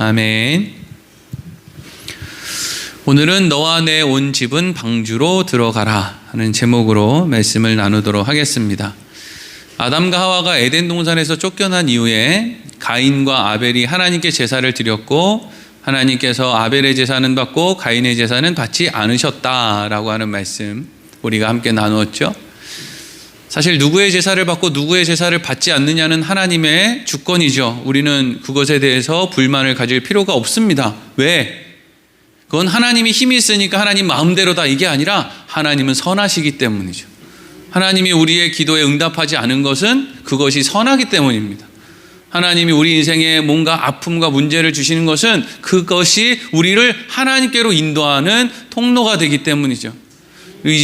아멘. 오늘은 너와 내 온 집은 방주로 들어가라 하는 제목으로 말씀을 나누도록 하겠습니다. 아담과 하와가 에덴 동산에서 쫓겨난 이후에 가인과 아벨이 하나님께 제사를 드렸고 하나님께서 아벨의 제사는 받고 가인의 제사는 받지 않으셨다라고 하는 말씀 우리가 함께 나누었죠. 사실 누구의 제사를 받고 누구의 제사를 받지 않느냐는 하나님의 주권이죠. 우리는 그것에 대해서 불만을 가질 필요가 없습니다. 왜? 그건 하나님이 힘이 있으니까 하나님 마음대로다 이게 아니라 하나님은 선하시기 때문이죠. 하나님이 우리의 기도에 응답하지 않은 것은 그것이 선하기 때문입니다. 하나님이 우리 인생에 뭔가 아픔과 문제를 주시는 것은 그것이 우리를 하나님께로 인도하는 통로가 되기 때문이죠.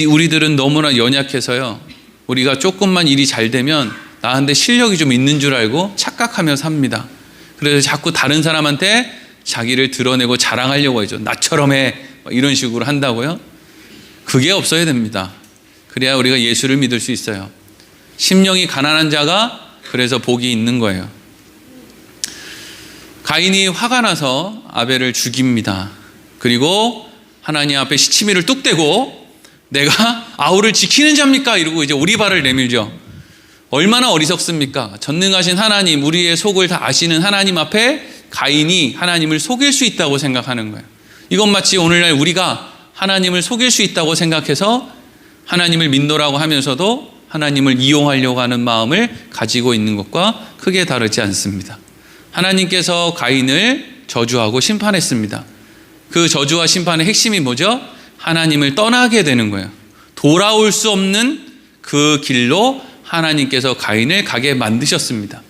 우리들은 너무나 연약해서요. 우리가 조금만 일이 잘 되면 나한테 실력이 좀 있는 줄 알고 착각하며 삽니다. 그래서 자꾸 다른 사람한테 자기를 드러내고 자랑하려고 하죠. 나처럼 해 이런 식으로 한다고요. 그게 없어야 됩니다. 그래야 우리가 예수를 믿을 수 있어요. 심령이 가난한 자가 그래서 복이 있는 거예요. 가인이 화가 나서 아벨을 죽입니다. 그리고 하나님 앞에 시치미를 뚝 떼고 내가 아우를 지키는 자입니까? 이러고 이제 오리발을 내밀죠. 얼마나 어리석습니까? 전능하신 하나님, 우리의 속을 다 아시는 하나님 앞에 가인이 하나님을 속일 수 있다고 생각하는 거예요. 이건 마치 오늘날 우리가 하나님을 속일 수 있다고 생각해서 하나님을 믿노라고 하면서도 하나님을 이용하려고 하는 마음을 가지고 있는 것과 크게 다르지 않습니다. 하나님께서 가인을 저주하고 심판했습니다. 그 저주와 심판의 핵심이 뭐죠? 하나님을 떠나게 되는 거예요. 돌아올 수 없는 그 길로 하나님께서 가인을 가게 만드셨습니다.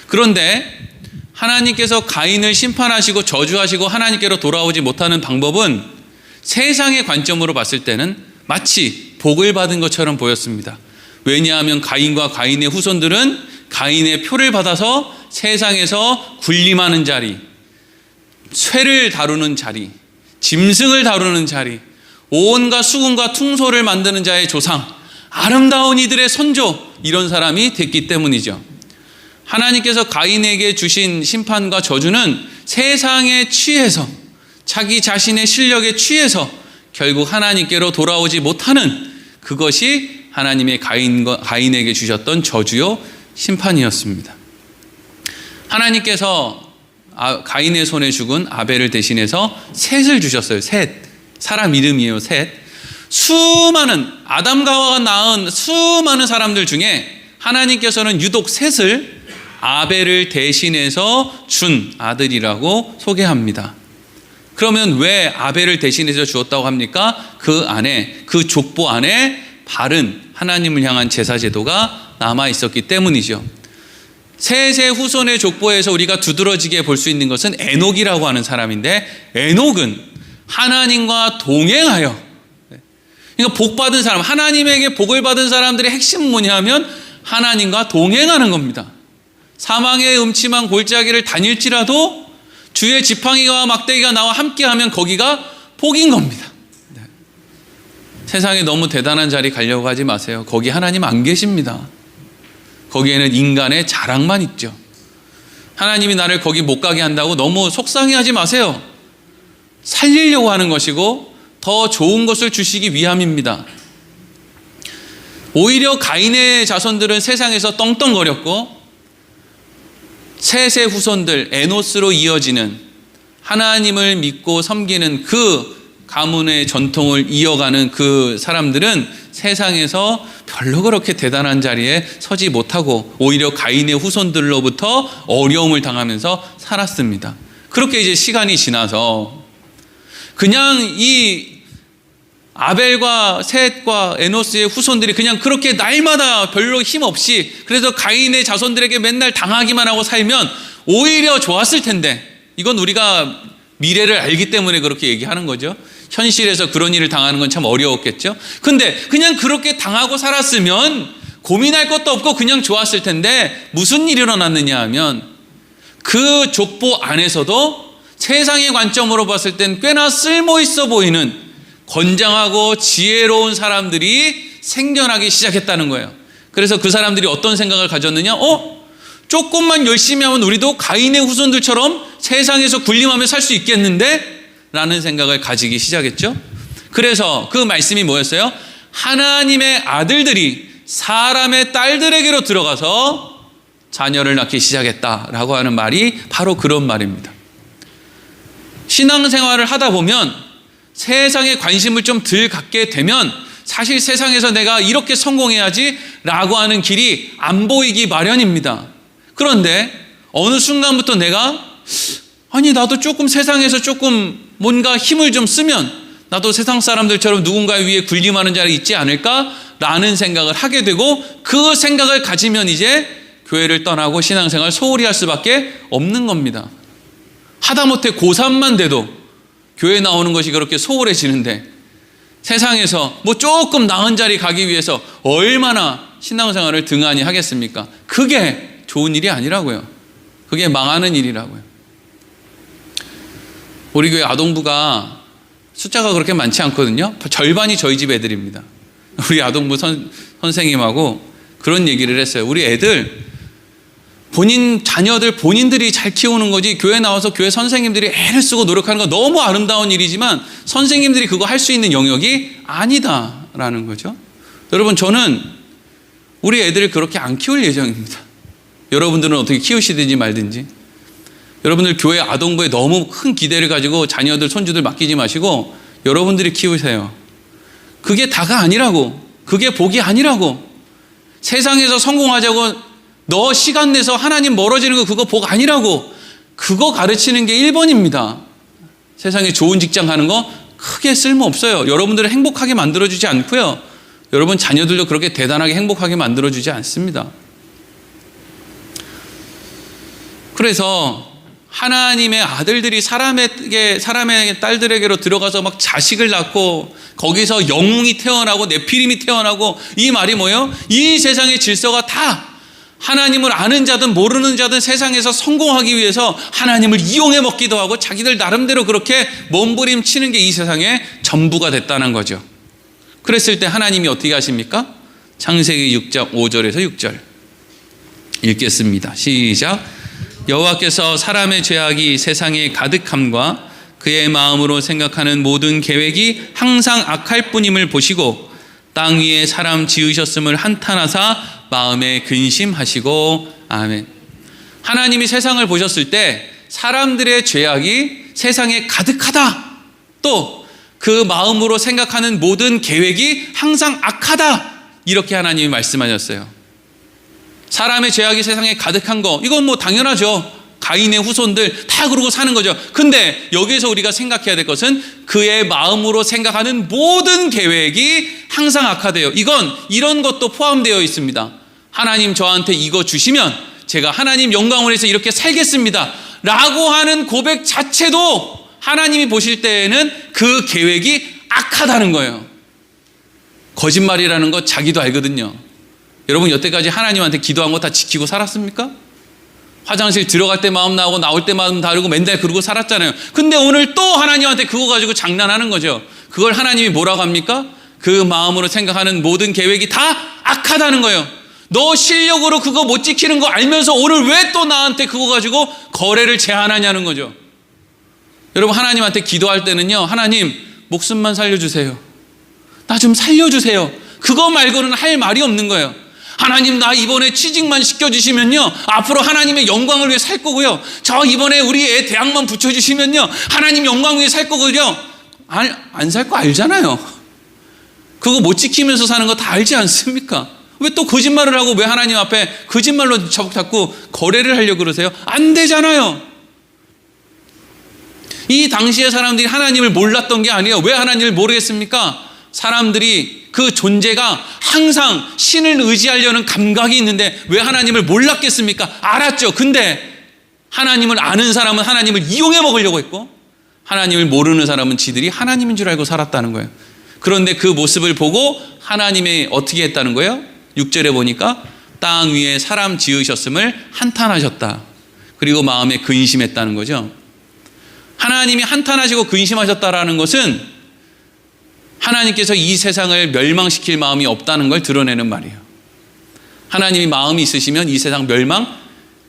그런데 하나님께서 가인을 심판하시고 저주하시고 하나님께로 돌아오지 못하는 방법은 세상의 관점으로 봤을 때는 마치 복을 받은 것처럼 보였습니다. 왜냐하면 가인과 가인의 후손들은 가인의 표를 받아서 세상에서 군림하는 자리, 쇠를 다루는 자리, 짐승을 다루는 자리, 오온과 수군과 퉁소를 만드는 자의 조상, 아름다운 이들의 선조, 이런 사람이 됐기 때문이죠. 하나님께서 가인에게 주신 심판과 저주는 세상에 취해서 자기 자신의 실력에 취해서 결국 하나님께로 돌아오지 못하는 그것이 하나님의 가인에게 주셨던 저주요 심판이었습니다. 하나님께서 가인의 손에 죽은 아벨을 대신해서 셋을 주셨어요. 셋. 사람 이름이에요. 셋. 수많은 아담과 하와가 낳은 수많은 사람들 중에 하나님께서는 유독 셋을 아벨을 대신해서 준 아들이라고 소개합니다. 그러면 왜 아벨을 대신해서 주었다고 합니까? 그 안에, 그 족보 안에 바른 하나님을 향한 제사 제도가 남아 있었기 때문이죠. 셋의 후손의 족보에서 우리가 두드러지게 볼 수 있는 것은 에녹이라고 하는 사람인데, 에녹은 하나님과 동행하여, 그러니까 복 받은 사람, 하나님에게 복을 받은 사람들의 핵심은 뭐냐면 하나님과 동행하는 겁니다. 사망의 음침한 골짜기를 다닐지라도 주의 지팡이와 막대기가 나와 함께하면 거기가 복인 겁니다. 네. 세상에 너무 대단한 자리 가려고 하지 마세요. 거기 하나님 안 계십니다. 거기에는 인간의 자랑만 있죠. 하나님이 나를 거기 못 가게 한다고 너무 속상해하지 마세요. 살리려고 하는 것이고 더 좋은 것을 주시기 위함입니다. 오히려 가인의 자손들은 세상에서 떵떵거렸고 셋의 후손들 에노스로 이어지는 하나님을 믿고 섬기는 그 가문의 전통을 이어가는 그 사람들은 세상에서 별로 그렇게 대단한 자리에 서지 못하고 오히려 가인의 후손들로부터 어려움을 당하면서 살았습니다. 그렇게 이제 시간이 지나서 그냥 이 아벨과 셋과 에노스의 후손들이 그냥 그렇게 날마다 별로 힘없이 그래서 가인의 자손들에게 맨날 당하기만 하고 살면 오히려 좋았을 텐데, 이건 우리가 미래를 알기 때문에 그렇게 얘기하는 거죠. 현실에서 그런 일을 당하는 건 참 어려웠겠죠. 근데 그냥 그렇게 당하고 살았으면 고민할 것도 없고 그냥 좋았을 텐데 무슨 일이 일어났느냐 하면 그 족보 안에서도 세상의 관점으로 봤을 땐 꽤나 쓸모 있어 보이는 건장하고 지혜로운 사람들이 생겨나기 시작했다는 거예요. 그래서 그 사람들이 어떤 생각을 가졌느냐? 조금만 열심히 하면 우리도 가인의 후손들처럼 세상에서 군림하며 살 수 있겠는데? 라는 생각을 가지기 시작했죠. 그래서 그 말씀이 뭐였어요? 하나님의 아들들이 사람의 딸들에게로 들어가서 자녀를 낳기 시작했다라고 하는 말이 바로 그런 말입니다. 신앙생활을 하다 보면 세상에 관심을 좀 덜 갖게 되면 사실 세상에서 내가 이렇게 성공해야지 라고 하는 길이 안 보이기 마련입니다. 그런데 어느 순간부터 내가 나도 조금 세상에서 조금 뭔가 힘을 좀 쓰면 나도 세상 사람들처럼 누군가 위에 군림하는 자리에 있지 않을까라는 생각을 하게 되고 그 생각을 가지면 이제 교회를 떠나고 신앙생활 소홀히 할 수밖에 없는 겁니다. 하다못해 고3만 돼도 교회 나오는 것이 그렇게 소홀해지는데 세상에서 뭐 조금 나은 자리 가기 위해서 얼마나 신앙생활을 등한히 하겠습니까? 그게 좋은 일이 아니라고요. 그게 망하는 일이라고요. 우리 교회 아동부가 숫자가 그렇게 많지 않거든요. 절반이 저희 집 애들입니다. 우리 아동부 선생님하고 그런 얘기를 했어요. 우리 애들 자녀들 본인들이 잘 키우는 거지 교회 나와서 교회 선생님들이 애를 쓰고 노력하는 거 너무 아름다운 일이지만 선생님들이 그거 할 수 있는 영역이 아니다라는 거죠. 여러분, 저는 우리 애들을 그렇게 안 키울 예정입니다. 여러분들은 어떻게 키우시든지 말든지. 여러분들 교회 아동부에 너무 큰 기대를 가지고 자녀들 손주들 맡기지 마시고 여러분들이 키우세요. 그게 다가 아니라고. 그게 복이 아니라고. 세상에서 성공하자고 너 시간 내서 하나님 멀어지는 거 그거 복 아니라고. 그거 가르치는 게 1번입니다. 세상에 좋은 직장 가는 거 크게 쓸모없어요. 여러분들을 행복하게 만들어주지 않고요. 여러분 자녀들도 그렇게 대단하게 행복하게 만들어주지 않습니다. 그래서 하나님의 아들들이 사람의 딸들에게로 들어가서 막 자식을 낳고 거기서 영웅이 태어나고 네피림이 태어나고, 이 말이 뭐예요? 이 세상의 질서가 다 하나님을 아는 자든 모르는 자든 세상에서 성공하기 위해서 하나님을 이용해 먹기도 하고 자기들 나름대로 그렇게 몸부림치는 게 이 세상의 전부가 됐다는 거죠. 그랬을 때 하나님이 어떻게 하십니까? 창세기 6장 5절에서 6절 읽겠습니다. 시작. 여호와께서 사람의 죄악이 세상에 가득함과 그의 마음으로 생각하는 모든 계획이 항상 악할 뿐임을 보시고 땅 위에 사람 지으셨음을 한탄하사 마음에 근심하시고. 아멘. 하나님이 세상을 보셨을 때 사람들의 죄악이 세상에 가득하다, 또 그 마음으로 생각하는 모든 계획이 항상 악하다, 이렇게 하나님이 말씀하셨어요. 사람의 죄악이 세상에 가득한 거, 이건 뭐 당연하죠. 가인의 후손들 다 그러고 사는 거죠. 근데 여기서 우리가 생각해야 될 것은 그의 마음으로 생각하는 모든 계획이 항상 악하대요. 이건 이런 것도 포함되어 있습니다. 하나님 저한테 이거 주시면 제가 하나님 영광을 위해서 이렇게 살겠습니다 라고 하는 고백 자체도 하나님이 보실 때에는 그 계획이 악하다는 거예요. 거짓말이라는 거 자기도 알거든요. 여러분 여태까지 하나님한테 기도한 거 다 지키고 살았습니까? 화장실 들어갈 때 마음 나오고 나올 때 마음 다르고 맨날 그러고 살았잖아요. 근데 오늘 또 하나님한테 그거 가지고 장난하는 거죠. 그걸 하나님이 뭐라고 합니까? 그 마음으로 생각하는 모든 계획이 다 악하다는 거예요. 너 실력으로 그거 못 지키는 거 알면서 오늘 왜 또 나한테 그거 가지고 거래를 제안하냐는 거죠. 여러분 하나님한테 기도할 때는요, 하나님 목숨만 살려주세요. 나 좀 살려주세요. 그거 말고는 할 말이 없는 거예요. 하나님 나 이번에 취직만 시켜주시면요 앞으로 하나님의 영광을 위해 살 거고요. 저 이번에 우리 애 대학만 붙여주시면요 하나님 영광 위해 살 거고요. 안 살 거 알잖아요. 그거 못 지키면서 사는 거 다 알지 않습니까? 왜 또 거짓말을 하고 왜 하나님 앞에 거짓말로 자꾸 거래를 하려고 그러세요? 안 되잖아요. 이 당시의 사람들이 하나님을 몰랐던 게 아니에요. 왜 하나님을 모르겠습니까? 사람들이 그 존재가 항상 신을 의지하려는 감각이 있는데 왜 하나님을 몰랐겠습니까? 알았죠. 근데 하나님을 아는 사람은 하나님을 이용해 먹으려고 했고, 하나님을 모르는 사람은 지들이 하나님인 줄 알고 살았다는 거예요. 그런데 그 모습을 보고 하나님이 어떻게 했다는 거예요? 6절에 보니까 땅 위에 사람 지으셨음을 한탄하셨다. 그리고 마음에 근심했다는 거죠. 하나님이 한탄하시고 근심하셨다라는 것은 하나님께서 이 세상을 멸망시킬 마음이 없다는 걸 드러내는 말이에요. 하나님이 마음이 있으시면 이 세상 멸망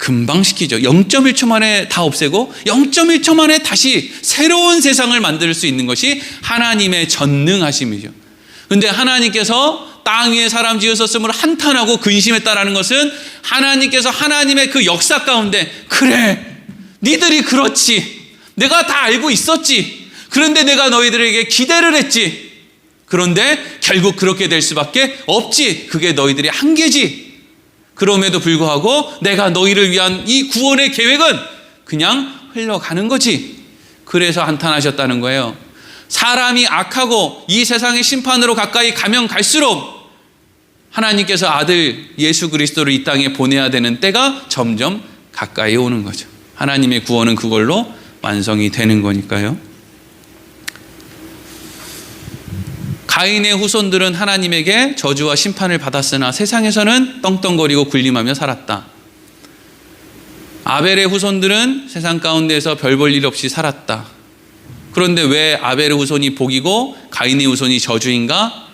금방 시키죠. 0.1초 만에 다 없애고 0.1초 만에 다시 새로운 세상을 만들 수 있는 것이 하나님의 전능하심이죠. 근데 하나님께서 땅 위에 사람 지으셨음을 한탄하고 근심했다라는 것은 하나님께서 하나님의 그 역사 가운데 그래 니들이 그렇지 내가 다 알고 있었지 그런데 내가 너희들에게 기대를 했지 그런데 결국 그렇게 될 수밖에 없지 그게 너희들의 한계지 그럼에도 불구하고 내가 너희를 위한 이 구원의 계획은 그냥 흘러가는 거지 그래서 한탄하셨다는 거예요. 사람이 악하고 이 세상의 심판으로 가까이 가면 갈수록 하나님께서 아들 예수 그리스도를 이 땅에 보내야 되는 때가 점점 가까이 오는 거죠. 하나님의 구원은 그걸로 완성이 되는 거니까요. 가인의 후손들은 하나님에게 저주와 심판을 받았으나 세상에서는 떵떵거리고 군림하며 살았다. 아벨의 후손들은 세상 가운데서 별 볼 일 없이 살았다. 그런데 왜 아벨의 후손이 복이고 가인의 후손이 저주인가?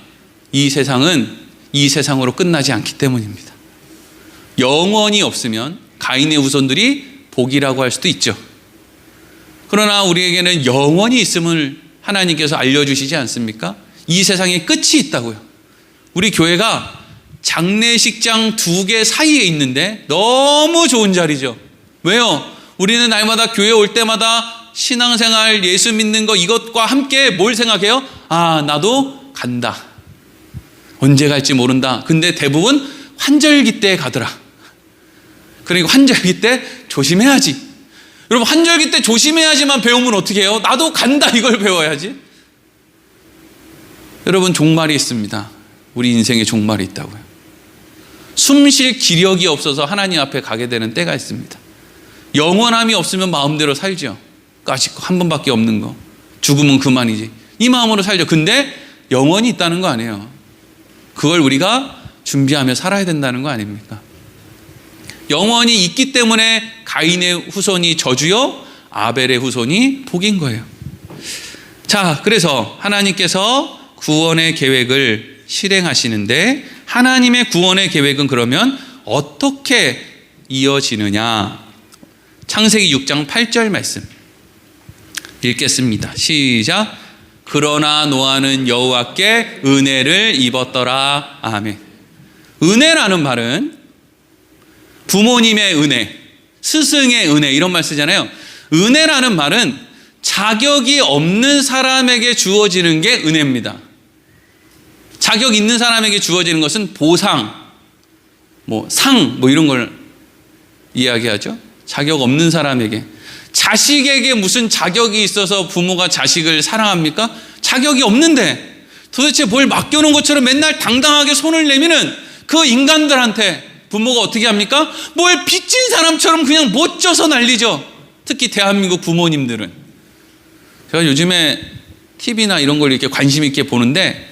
이 세상은 이 세상으로 끝나지 않기 때문입니다. 영원히 없으면 가인의 후손들이 복이라고 할 수도 있죠. 그러나 우리에게는 영원히 있음을 하나님께서 알려주시지 않습니까? 이 세상에 끝이 있다고요. 우리 교회가 장례식장 2개 사이에 있는데 너무 좋은 자리죠. 왜요? 우리는 날마다 교회 올 때마다 신앙생활, 예수 믿는 거 이것과 함께 뭘 생각해요? 아, 나도 간다. 언제 갈지 모른다. 근데 대부분 환절기 때 가더라. 그러니까 환절기 때 조심해야지. 여러분 환절기 때 조심해야지만 배우면 어떻게 해요? 나도 간다 이걸 배워야지. 여러분 종말이 있습니다. 우리 인생에 종말이 있다고요. 숨 쉴 기력이 없어서 하나님 앞에 가게 되는 때가 있습니다. 영원함이 없으면 마음대로 살죠. 까짓 거 한 번밖에 없는 거. 죽으면 그만이지. 이 마음으로 살죠. 근데 영원히 있다는 거 아니에요. 그걸 우리가 준비하며 살아야 된다는 거 아닙니까? 영원히 있기 때문에 가인의 후손이 저주요 아벨의 후손이 복인 거예요. 자, 그래서 하나님께서 구원의 계획을 실행하시는데 하나님의 구원의 계획은 그러면 어떻게 이어지느냐? 창세기 6장 8절 말씀 읽겠습니다. 시작. 그러나 노아는 여호와께 은혜를 입었더라. 아멘. 은혜라는 말은 부모님의 은혜, 스승의 은혜 이런 말 쓰잖아요. 은혜라는 말은 자격이 없는 사람에게 주어지는 게 은혜입니다. 자격 있는 사람에게 주어지는 것은 보상, 상 이런 걸 이야기하죠. 자격 없는 사람에게. 자식에게 무슨 자격이 있어서 부모가 자식을 사랑합니까? 자격이 없는데 도대체 뭘 맡겨놓은 것처럼 맨날 당당하게 손을 내미는 그 인간들한테 부모가 어떻게 합니까? 뭘 빚진 사람처럼 그냥 못 줘서 난리죠. 특히 대한민국 부모님들은. 제가 요즘에 TV나 이런 걸 이렇게 관심 있게 보는데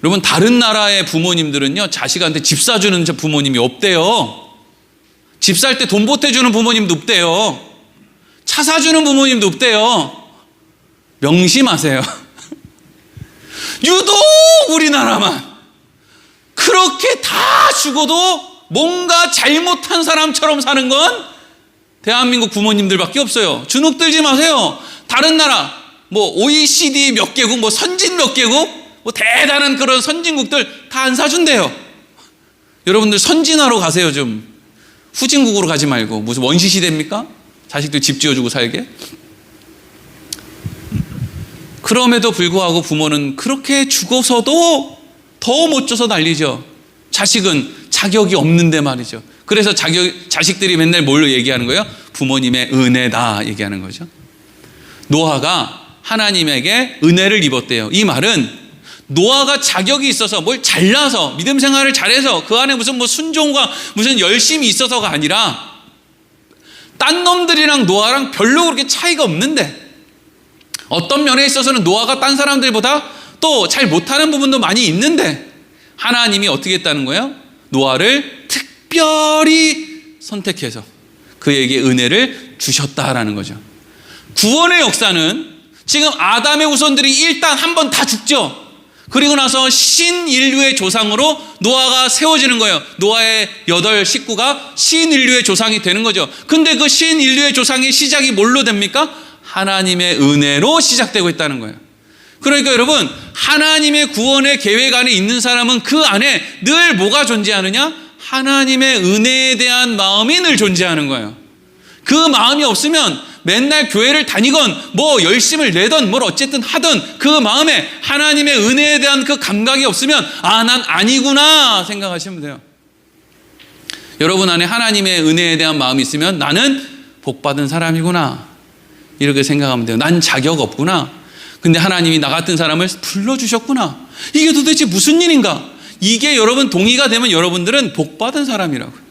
여러분 다른 나라의 부모님들은요 자식한테 집 사주는 부모님이 없대요. 집 살 때 돈 보태주는 부모님도 없대요. 차 사주는 부모님도 없대요. 명심하세요. 유독 우리나라만 그렇게 다 죽어도 뭔가 잘못한 사람처럼 사는 건 대한민국 부모님들밖에 없어요. 주눅 들지 마세요. 다른 나라 OECD 몇 개국 선진 몇 개국 대단한 그런 선진국들 다 안 사준대요. 여러분들 선진화로 가세요. 좀 후진국으로 가지 말고 무슨 원시시대입니까? 자식들 집 지어주고 살게. 그럼에도 불구하고 부모는 그렇게 죽어서도 더 못 줘서 난리죠. 자식은 자격이 없는데 말이죠. 그래서 자식들이 맨날 뭘로 얘기하는 거예요? 부모님의 은혜다 얘기하는 거죠. 노아가 하나님에게 은혜를 입었대요. 이 말은 노아가 자격이 있어서 뭘 잘나서 믿음 생활을 잘해서 그 안에 무슨 순종과 무슨 열심이 있어서가 아니라 딴 놈들이랑 노아랑 별로 그렇게 차이가 없는데 어떤 면에 있어서는 노아가 딴 사람들보다 또 잘 못하는 부분도 많이 있는데 하나님이 어떻게 했다는 거예요? 노아를 특별히 선택해서 그에게 은혜를 주셨다라는 거죠. 구원의 역사는 지금 아담의 후손들이 일단 한 번 다 죽죠. 그리고 나서 신인류의 조상으로 노아가 세워지는 거예요. 노아의 8 식구가 신인류의 조상이 되는 거죠. 근데 그 신인류의 조상의 시작이 뭘로 됩니까? 하나님의 은혜로 시작되고 있다는 거예요. 그러니까 여러분, 하나님의 구원의 계획 안에 있는 사람은 그 안에 늘 뭐가 존재하느냐? 하나님의 은혜에 대한 마음이 늘 존재하는 거예요. 그 마음이 없으면 맨날 교회를 다니건 뭐 열심을 내던 뭘 어쨌든 하던 그 마음에 하나님의 은혜에 대한 그 감각이 없으면 난 아니구나 생각하시면 돼요. 여러분 안에 하나님의 은혜에 대한 마음이 있으면 나는 복받은 사람이구나 이렇게 생각하면 돼요. 난 자격 없구나. 근데 하나님이 나 같은 사람을 불러주셨구나. 이게 도대체 무슨 일인가? 이게 여러분 동의가 되면 여러분들은 복받은 사람이라고요.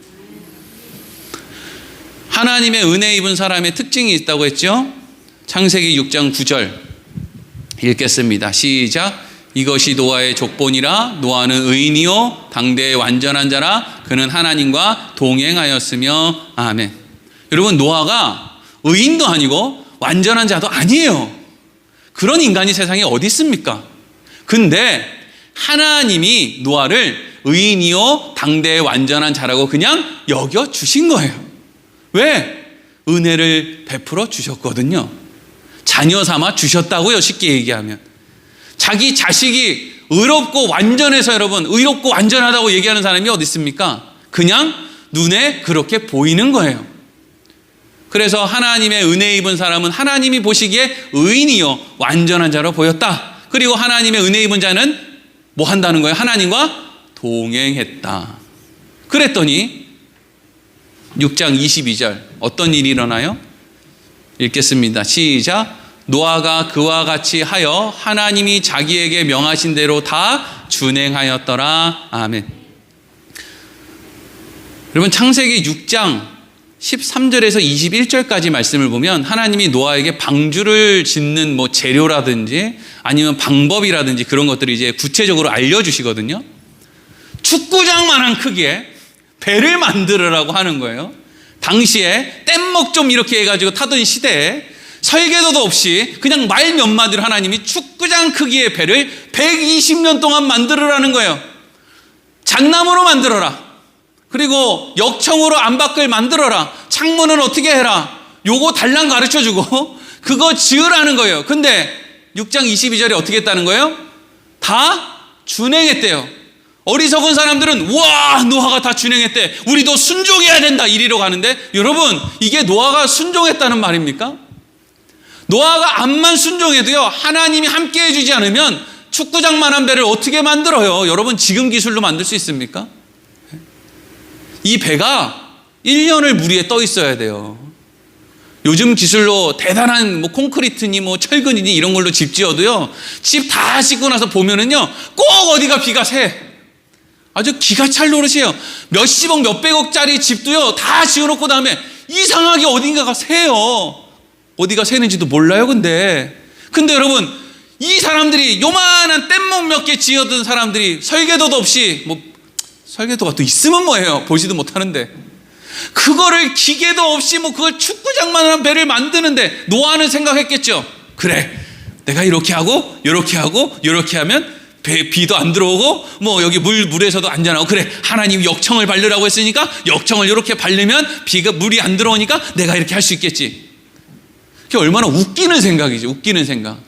하나님의 은혜 입은 사람의 특징이 있다고 했죠. 창세기 6장 9절 읽겠습니다. 시작. 이것이 노아의 족본이라. 노아는 의인이요 당대의 완전한 자라. 그는 하나님과 동행하였으며. 아멘. 여러분, 노아가 의인도 아니고 완전한 자도 아니에요. 그런 인간이 세상에 어디 있습니까? 근데 하나님이 노아를 의인이요 당대의 완전한 자라고 그냥 여겨주신 거예요. 왜? 은혜를 베풀어 주셨거든요. 자녀 삼아 주셨다고요, 쉽게 얘기하면. 자기 자식이 의롭고 완전해서 여러분, 의롭고 완전하다고 얘기하는 사람이 어디 있습니까? 그냥 눈에 그렇게 보이는 거예요. 그래서 하나님의 은혜 입은 사람은 하나님이 보시기에 의인이요 완전한 자로 보였다. 그리고 하나님의 은혜 입은 자는 뭐 한다는 거예요? 하나님과 동행했다. 그랬더니 6장 22절 어떤 일이 일어나요? 읽겠습니다. 시작. 노아가 그와 같이 하여 하나님이 자기에게 명하신 대로 다 준행하였더라. 아멘. 여러분, 창세기 6장 13절에서 21절까지 말씀을 보면 하나님이 노아에게 방주를 짓는 뭐 재료라든지 아니면 방법이라든지 그런 것들을 이제 구체적으로 알려주시거든요. 축구장만한 크기에 배를 만들으라고 하는 거예요. 당시에 뗏목 좀 이렇게 해가지고 타던 시대에 설계도도 없이 그냥 말 몇 마디로 하나님이 축구장 크기의 배를 120년 동안 만들으라는 거예요. 잣나무로 만들어라. 그리고 역청으로 안팎을 만들어라. 창문은 어떻게 해라. 요거 달랑 가르쳐주고 그거 지으라는 거예요. 근데 6장 22절에 어떻게 했다는 거예요? 다 준행했대요. 어리석은 사람들은 와, 노아가 다 준행했대. 우리도 순종해야 된다. 이리로 가는데 여러분, 이게 노아가 순종했다는 말입니까? 노아가 암만 순종해도요, 하나님이 함께 해주지 않으면 축구장만한 배를 어떻게 만들어요? 여러분, 지금 기술로 만들 수 있습니까? 이 배가 1년을 물 위에 떠 있어야 돼요. 요즘 기술로 대단한 뭐 콘크리트니 뭐 철근이니 이런 걸로 집 지어도요, 집 다 짓고 나서 보면은요, 꼭 어디가 비가 새. 아주 기가 찰 노릇이에요. 몇십억 몇백억짜리 집도요 다 지어놓고 다음에 이상하게 어딘가가 새요. 어디가 새는지도 몰라요. 근데 여러분, 이 사람들이 요만한 뗏목 몇 개 지어둔 사람들이 설계도도 없이, 뭐 설계도가 또 있으면 뭐예요, 보지도 못하는데 그거를 기계도 없이 뭐 그걸 축구장만한 배를 만드는데 노아는 생각했겠죠. 그래, 내가 이렇게 하고 요렇게 하고 요렇게 하면 비도 안 들어오고 뭐 여기 물에서도 안전하고, 그래, 하나님 역청을 바르라고 했으니까 역청을 이렇게 바르면 물이 안 들어오니까 내가 이렇게 할 수 있겠지. 그게 얼마나 웃기는 생각이지. 웃기는 생각.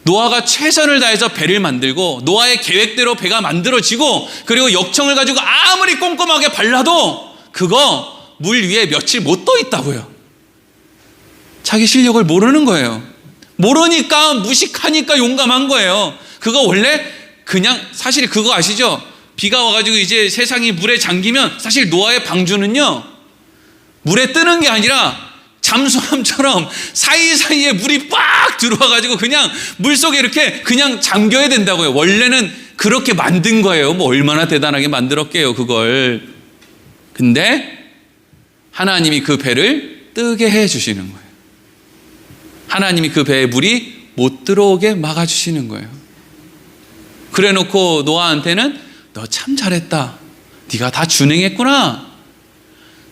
노아가 최선을 다해서 배를 만들고 노아의 계획대로 배가 만들어지고, 그리고 역청을 가지고 아무리 꼼꼼하게 발라도 그거 물 위에 며칠 못 떠 있다고요. 자기 실력을 모르는 거예요. 모르니까, 무식하니까 용감한 거예요. 그거 원래 그냥, 사실 그거 아시죠? 비가 와가지고 이제 세상이 물에 잠기면 사실 노아의 방주는요, 물에 뜨는 게 아니라 잠수함처럼 사이사이에 물이 빡 들어와가지고 그냥 물속에 이렇게 그냥 잠겨야 된다고요. 원래는 그렇게 만든 거예요. 뭐 얼마나 대단하게 만들었게요, 그걸. 근데 하나님이 그 배를 뜨게 해주시는 거예요. 하나님이 그 배에 물이 못 들어오게 막아주시는 거예요. 그래 놓고 노아한테는 너 참 잘했다. 네가 다 준행했구나.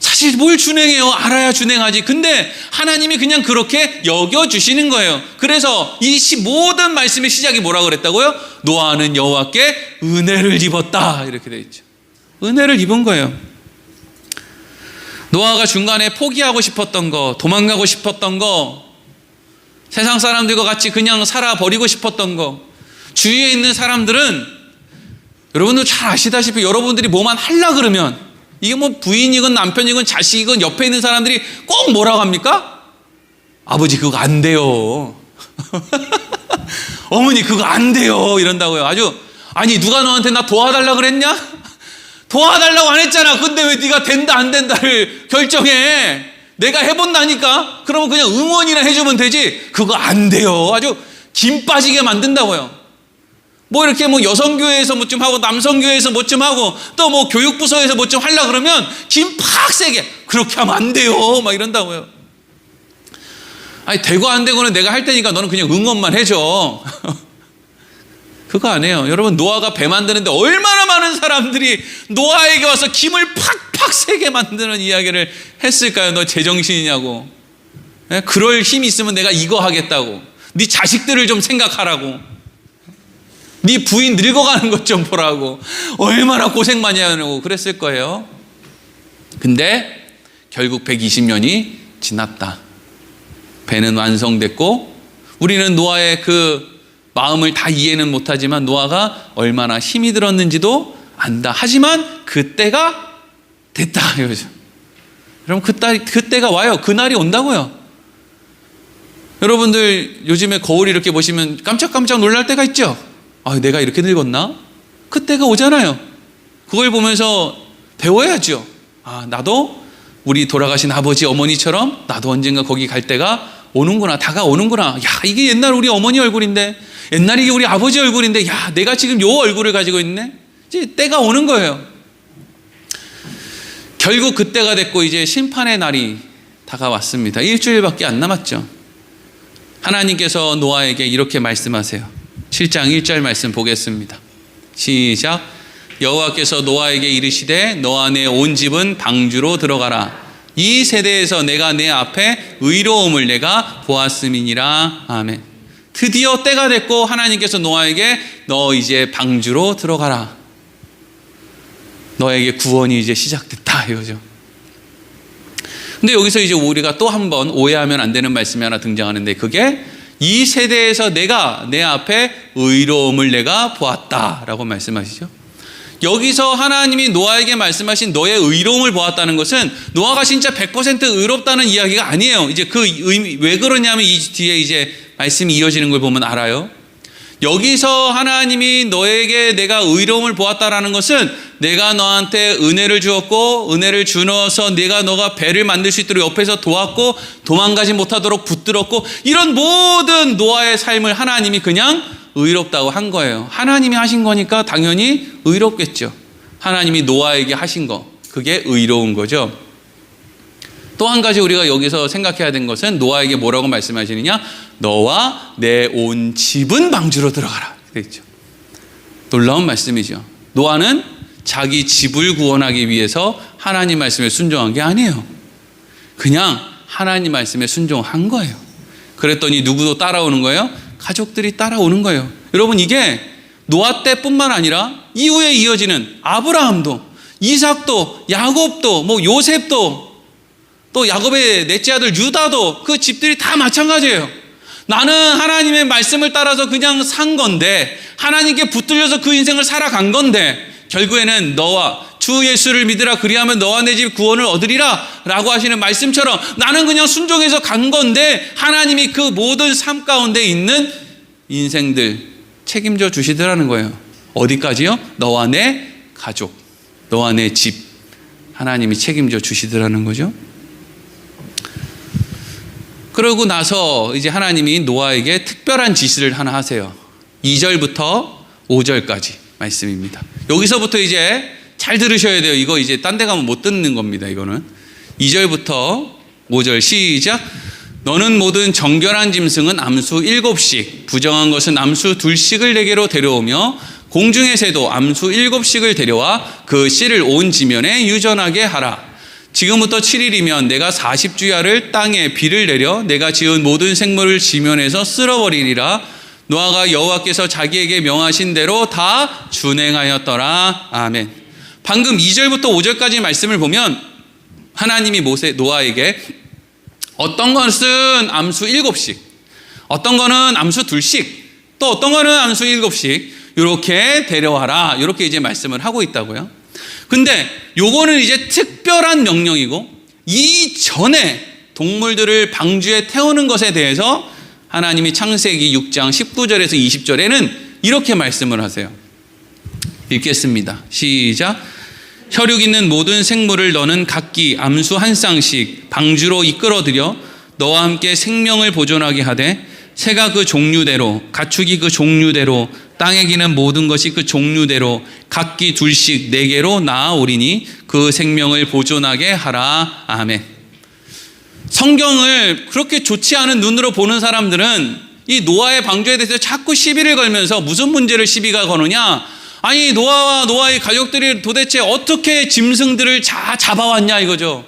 사실 뭘 준행해요? 알아야 준행하지. 근데 하나님이 그냥 그렇게 여겨주시는 거예요. 그래서 이 모든 말씀의 시작이 뭐라고 그랬다고요? 노아는 여호와께 은혜를 입었다, 이렇게 되어 있죠. 은혜를 입은 거예요. 노아가 중간에 포기하고 싶었던 거, 도망가고 싶었던 거, 세상 사람들과 같이 그냥 살아버리고 싶었던 거, 주위에 있는 사람들은 여러분도 잘 아시다시피 여러분들이 뭐만 하려 그러면, 이게 뭐 부인이건 남편이건 자식이건 옆에 있는 사람들이 꼭 뭐라고 합니까? 아버지 그거 안 돼요. 어머니 그거 안 돼요, 이런다고요. 아니 누가 너한테 나 도와달라 그랬냐? 도와달라고 안 했잖아. 근데 왜 네가 된다 안 된다를 결정해? 내가 해본다니까? 그러면 그냥 응원이나 해주면 되지. 그거 안 돼요. 아주 김 빠지게 만든다고요. 뭐 이렇게 뭐 여성교회에서 뭐 좀 하고 남성교회에서 뭐 좀 하고 또 뭐 교육부서에서 뭐 좀 하려 그러면 김 팍 세게, 그렇게 하면 안 돼요, 막 이런다고요. 아니 되고 안 되고는 내가 할 테니까 너는 그냥 응원만 해줘. 그거 안 해요. 여러분, 노아가 배 만드는데 얼마나 많은 사람들이 노아에게 와서 김을 팍팍 세게 만드는 이야기를 했을까요? 너 제정신이냐고. 네? 그럴 힘이 있으면 내가 이거 하겠다고. 네 자식들을 좀 생각하라고. 네 부인 늙어가는 것 좀 보라고. 얼마나 고생 많이 하냐고 그랬을 거예요. 근데 결국 120년이 지났다. 배는 완성됐고, 우리는 노아의 그 마음을 다 이해는 못하지만 노아가 얼마나 힘이 들었는지도 안다. 하지만 그때가 됐다, 이거죠. 여러분, 그때가 와요. 그날이 온다고요. 여러분들 요즘에 거울 이렇게 보시면 깜짝깜짝 놀랄 때가 있죠. 아, 내가 이렇게 늙었나? 그때가 오잖아요. 그걸 보면서 배워야죠. 아, 나도 우리 돌아가신 아버지 어머니처럼 나도 언젠가 거기 갈 때가 오는구나, 다가오는구나. 야, 이게 옛날 우리 어머니 얼굴인데, 옛날 이게 우리 아버지 얼굴인데, 야, 내가 지금 요 얼굴을 가지고 있네. 이제 때가 오는 거예요. 결국 그때가 됐고 이제 심판의 날이 다가왔습니다. 일주일밖에 안 남았죠. 하나님께서 노아에게 이렇게 말씀하세요. 7장 1절 말씀 보겠습니다. 시작. 여호와께서 노아에게 이르시되 너와 내 온 집은 방주로 들어가라. 이 세대에서 내가 내 앞에 의로움을 내가 보았음이니라. 아멘. 드디어 때가 됐고 하나님께서 노아에게 너 이제 방주로 들어가라. 너에게 구원이 이제 시작됐다, 이거죠. 근데 여기서 이제 우리가 또 한 번 오해하면 안 되는 말씀이 하나 등장하는데, 그게 이 세대에서 내가 내 앞에 의로움을 내가 보았다라고 말씀하시죠. 여기서 하나님이 노아에게 말씀하신 너의 의로움을 보았다는 것은 노아가 진짜 100% 의롭다는 이야기가 아니에요. 이제 그 의미, 왜 그러냐면 이 뒤에 이제 말씀이 이어지는 걸 보면 알아요. 여기서 하나님이 너에게 내가 의로움을 보았다라는 것은 내가 너한테 은혜를 주었고, 은혜를 주어서 너가 배를 만들 수 있도록 옆에서 도왔고, 도망가지 못하도록 붙들었고, 이런 모든 노아의 삶을 하나님이 그냥 의롭다고 한 거예요. 하나님이 하신 거니까 당연히 의롭겠죠. 하나님이 노아에게 하신 거, 그게 의로운 거죠. 또 한 가지 우리가 여기서 생각해야 된 것은 노아에게 뭐라고 말씀하시느냐? 너와 내 온 집은 방주로 들어가라. 그랬죠. 놀라운 말씀이죠. 노아는 자기 집을 구원하기 위해서 하나님 말씀에 순종한 게 아니에요. 그냥 하나님 말씀에 순종한 거예요. 그랬더니 누구도 따라오는 거예요? 가족들이 따라오는 거예요. 여러분, 이게 노아 때뿐만 아니라 이후에 이어지는 아브라함도, 이삭도, 야곱도, 뭐 요셉도, 또 야곱의 넷째 아들 유다도, 그 집들이 다 마찬가지예요. 나는 하나님의 말씀을 따라서 그냥 산 건데, 하나님께 붙들려서 그 인생을 살아간 건데, 결국에는 너와 주 예수를 믿으라, 그리하면 너와 내 집 구원을 얻으리라 라고 하시는 말씀처럼 나는 그냥 순종해서 간 건데, 하나님이 그 모든 삶 가운데 있는 인생들 책임져 주시더라는 거예요. 어디까지요? 너와 내 가족, 너와 내 집, 하나님이 책임져 주시더라는 거죠. 그러고 나서 이제 하나님이 노아에게 특별한 지시를 하나 하세요. 2절부터 5절까지 말씀입니다. 여기서부터 이제 잘 들으셔야 돼요. 이거 이제 딴 데 가면 못 듣는 겁니다. 이거는 2절부터 5절 시작. 너는 모든 정결한 짐승은 암수 7씩, 부정한 것은 암수 2씩을 내게로 데려오며, 공중의 새도 암수 7씩을 데려와 그 씨를 온 지면에 유전하게 하라. 지금부터 7일이면 내가 40주야를 땅에 비를 내려 내가 지은 모든 생물을 지면에서 쓸어버리리라. 노아가 여호와께서 자기에게 명하신 대로 다 준행하였더라. 아멘. 방금 2절부터 5절까지 말씀을 보면 하나님이 노아에게 어떤 것은 암수 7씩, 어떤 거는 암수 2씩, 또 어떤 거는 암수 7씩 이렇게 데려와라, 이렇게 이제 말씀을 하고 있다고요. 근데 요거는 이제 특별한 명령이고, 이전에 동물들을 방주에 태우는 것에 대해서 하나님이 창세기 6장 19절에서 20절에는 이렇게 말씀을 하세요. 읽겠습니다. 시작. 혈육 있는 모든 생물을 너는 각기 암수 한 쌍씩 방주로 이끌어들여 너와 함께 생명을 보존하게 하되, 새가 그 종류대로, 가축이 그 종류대로, 땅에 기는 모든 것이 그 종류대로 각기 2씩 4개로 나아오리니 그 생명을 보존하게 하라. 아멘. 성경을 그렇게 좋지 않은 눈으로 보는 사람들은 이 노아의 방주에 대해서 자꾸 시비를 걸면서 무슨 문제를 시비가 거느냐? 아니, 노아와 노아의 가족들이 도대체 어떻게 짐승들을 잡아왔냐 이거죠.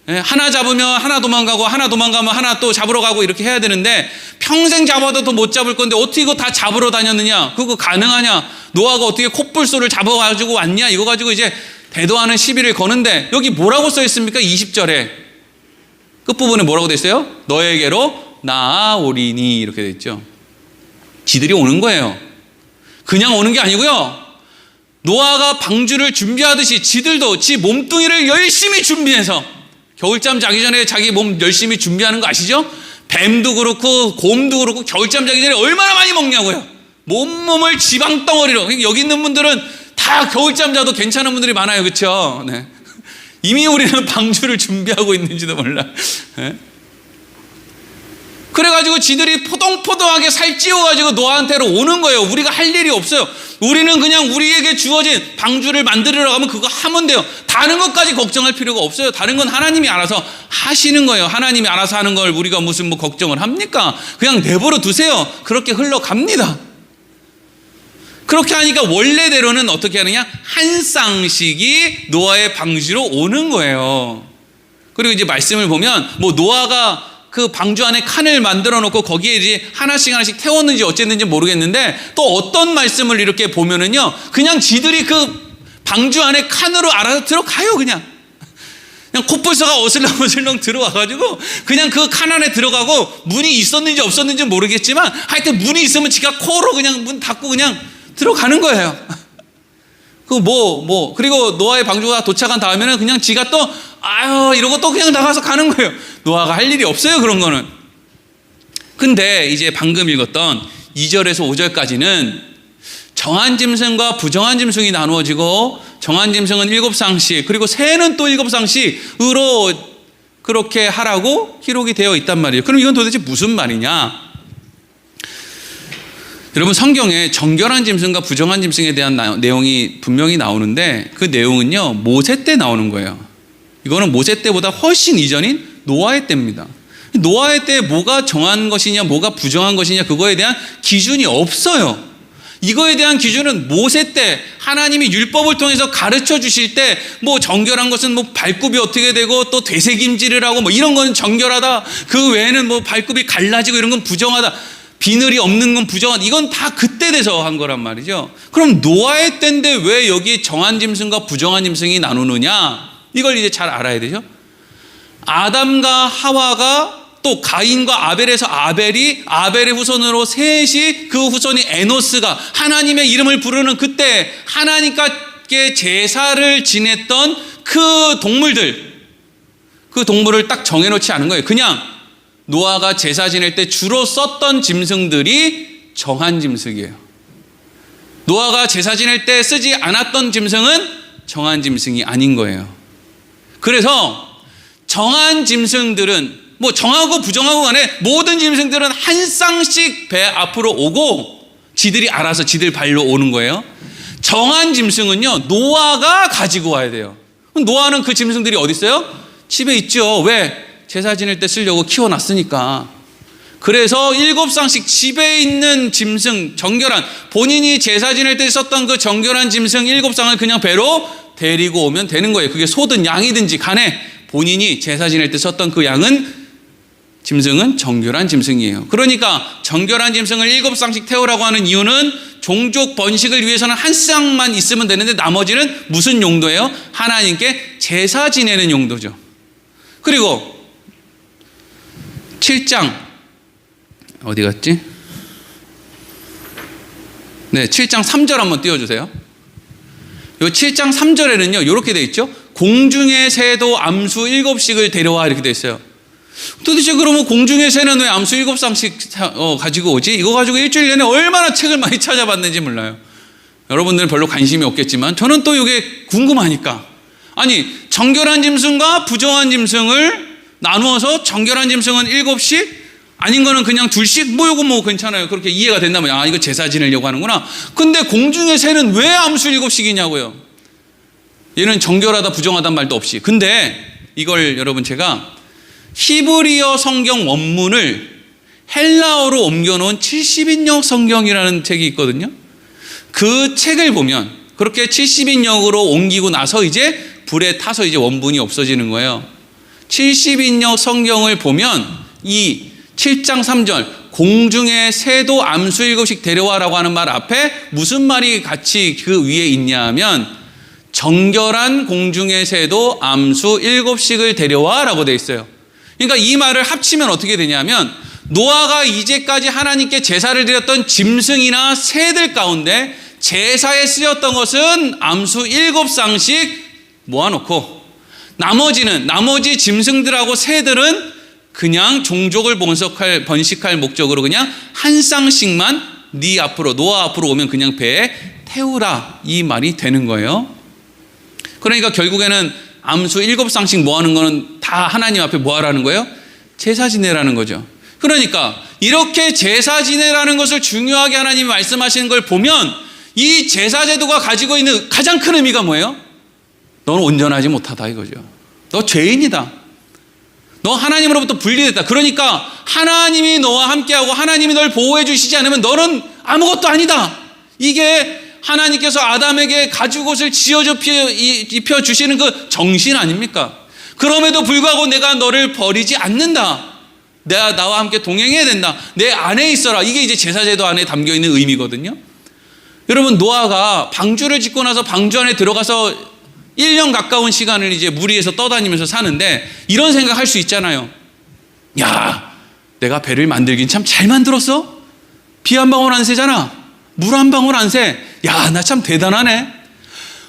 하나 잡으면 하나 도망가고, 하나 도망가면 하나 또 잡으러 가고, 이렇게 해야 되는데 평생 잡아도 못 잡을 건데 어떻게 이거 다 잡으러 다녔느냐? 그거 가능하냐? 노아가 어떻게 콧불소를 잡아가지고 왔냐? 이거 가지고 이제 대도하는 시비를 거는데, 여기 뭐라고 써 있습니까? 20절에 끝부분에 뭐라고 돼 있어요? 너에게로 나아오리니, 이렇게 돼 있죠. 지들이 오는 거예요. 그냥 오는 게 아니고요, 노아가 방주를 준비하듯이 지들도 지 몸뚱이를 열심히 준비해서, 겨울잠 자기 전에 자기 몸 열심히 준비하는 거 아시죠? 뱀도 그렇고 곰도 그렇고 겨울잠 자기 전에 얼마나 많이 먹냐고요. 몸을 지방 덩어리로. 여기 있는 분들은 다 겨울잠 자도 괜찮은 분들이 많아요. 그렇죠? 네. 이미 우리는 방주를 준비하고 있는지도 몰라. 네? 그래가지고 지들이 포동포동하게 살찌워가지고 노아한테로 오는 거예요. 우리가 할 일이 없어요. 우리는 그냥 우리에게 주어진 방주를 만들으러 가면 그거 하면 돼요. 다른 것까지 걱정할 필요가 없어요. 다른 건 하나님이 알아서 하시는 거예요. 하나님이 알아서 하는 걸 우리가 무슨 뭐 걱정을 합니까? 그냥 내버려 두세요. 그렇게 흘러갑니다. 그렇게 하니까 원래대로는 어떻게 하느냐? 한 쌍씩이 노아의 방주로 오는 거예요. 그리고 이제 말씀을 보면 뭐 노아가 그 방주 안에 칸을 만들어 놓고 거기에 이제 하나씩 태웠는지 어쨌는지 모르겠는데, 또 어떤 말씀을 이렇게 보면은요, 그냥 지들이 그 방주 안에 칸으로 알아서 들어가요. 그냥 콧불소가 어슬렁어슬렁 들어와가지고 그냥 그 칸 안에 들어가고, 문이 있었는지 없었는지 모르겠지만 하여튼 문이 있으면 지가 코로 그냥 문 닫고 그냥 들어가는 거예요. 그리고 노아의 방주가 도착한 다음에는 그냥 지가 또 이러고 또 그냥 나가서 가는 거예요. 노아가 할 일이 없어요, 그런 거는. 근데 이제 방금 읽었던 2절에서 5절까지는 정한 짐승과 부정한 짐승이 나누어지고, 정한 짐승은 7쌍씩, 그리고 새는 또 7쌍씩으로 그렇게 하라고 기록이 되어 있단 말이에요. 그럼 이건 도대체 무슨 말이냐? 여러분, 성경에 정결한 짐승과 부정한 짐승에 대한 내용이 분명히 나오는데, 그 내용은요, 모세 때 나오는 거예요. 이거는 모세 때보다 훨씬 이전인 노아의 때입니다. 노아의 때 뭐가 정한 것이냐, 뭐가 부정한 것이냐, 그거에 대한 기준이 없어요. 이거에 대한 기준은 모세 때 하나님이 율법을 통해서 가르쳐 주실 때, 뭐 정결한 것은 뭐 발굽이 어떻게 되고, 또 되새김질을 하고, 뭐 이런 건 정결하다. 그 외에는 뭐 발굽이 갈라지고 이런 건 부정하다. 비늘이 없는 건 부정하다. 이건 다 그때 돼서 한 거란 말이죠. 그럼 노아의 때인데 왜 여기 정한 짐승과 부정한 짐승이 나누느냐? 이걸 이제 잘 알아야 되죠. 아담과 하와가, 또 가인과 아벨에서 아벨의 후손으로 셋이, 그 후손이 에노스가 하나님의 이름을 부르는 그때 하나님께 제사를 지냈던 그 동물을 딱 정해놓지 않은 거예요. 그냥 노아가 제사 지낼 때 주로 썼던 짐승들이 정한 짐승이에요. 노아가 제사 지낼 때 쓰지 않았던 짐승은 정한 짐승이 아닌 거예요. 그래서 정한 짐승들은 뭐 정하고 부정하고 간에 모든 짐승들은 한 쌍씩 배 앞으로 오고 지들이 알아서 지들 발로 오는 거예요. 정한 짐승은요, 노아가 가지고 와야 돼요. 노아는 그 짐승들이 어디 있어요? 집에 있죠. 왜? 제사 지낼 때 쓰려고 키워놨으니까. 그래서 7쌍씩 집에 있는 짐승, 정결한, 본인이 제사 지낼 때 썼던 그 정결한 짐승 7쌍을 그냥 배로 데리고 오면 되는 거예요. 그게 소든 양이든지 간에 본인이 제사 지낼 때 썼던 그 양은, 짐승은 정결한 짐승이에요. 그러니까 정결한 짐승을 7쌍씩 태우라고 하는 이유는 종족 번식을 위해서는 한 쌍만 있으면 되는데 나머지는 무슨 용도예요? 하나님께 제사 지내는 용도죠. 그리고 7장 어디 갔지? 네, 7장 3절 한번 띄워주세요. 이 7장 3절에는요 이렇게 돼 있죠. 공중의 새도 암수 7씩을 데려와, 이렇게 돼 있어요. 도대체 그러면 공중의 새는 왜 암수 7쌍씩 가지고 오지? 이거 가지고 일주일 내내 얼마나 책을 많이 찾아봤는지 몰라요. 여러분들은 별로 관심이 없겠지만 저는 또 이게 궁금하니까. 아니, 정결한 짐승과 부정한 짐승을 나누어서 정결한 짐승은 7씩, 아닌 거는 그냥 2씩, 뭐 이거 뭐 괜찮아요. 그렇게 이해가 된다면 아, 이거 제사 지내려고 하는구나. 근데 공중의 새는 왜 암수 7씩이냐고요. 얘는 정결하다 부정하다는 말도 없이. 근데 이걸 여러분 제가 히브리어 성경 원문을 헬라어로 옮겨놓은 70인역 성경이라는 책이 있거든요. 그 책을 보면 그렇게 70인역으로 옮기고 나서 이제 불에 타서 이제 원문이 없어지는 거예요. 70인역 성경을 보면 이 7장 3절 공중의 새도 암수 7씩 데려와라고 하는 말 앞에 무슨 말이 같이 그 위에 있냐 하면 정결한 공중의 새도 암수 7씩을 데려와라고 돼 있어요. 그러니까 이 말을 합치면 어떻게 되냐면 노아가 이제까지 하나님께 제사를 드렸던 짐승이나 새들 가운데 제사에 쓰였던 것은 암수 7쌍씩 모아놓고 나머지 짐승들하고 새들은 그냥 종족을 번식할 목적으로 그냥 한 쌍씩만 네 앞으로, 노아 앞으로 오면 그냥 배에 태우라, 이 말이 되는 거예요. 그러니까 결국에는 암수 7쌍씩 모아는 거는 다 하나님 앞에 뭐하라는 거예요? 제사 지내라는 거죠. 그러니까 이렇게 제사 지내라는 것을 중요하게 하나님이 말씀하시는 걸 보면 이 제사 제도가 가지고 있는 가장 큰 의미가 뭐예요? 너는 온전하지 못하다 이거죠. 너 죄인이다. 너 하나님으로부터 분리됐다. 그러니까 하나님이 너와 함께하고 하나님이 널 보호해 주시지 않으면 너는 아무것도 아니다. 이게 하나님께서 아담에게 가죽옷을 지어줘 입혀주시는 그 정신 아닙니까? 그럼에도 불구하고 내가 너를 버리지 않는다. 내가 나와 함께 동행해야 된다. 내 안에 있어라. 이게 이제 제사제도 안에 담겨있는 의미거든요. 여러분, 노아가 방주를 짓고 나서 방주 안에 들어가서 1년 가까운 시간을 이제 물 위에서 떠다니면서 사는데 이런 생각할 수 있잖아요. 야, 내가 배를 만들긴 참 잘 만들었어. 비 한 방울 안 새잖아. 물 한 방울 안 새. 야, 나 참 대단하네.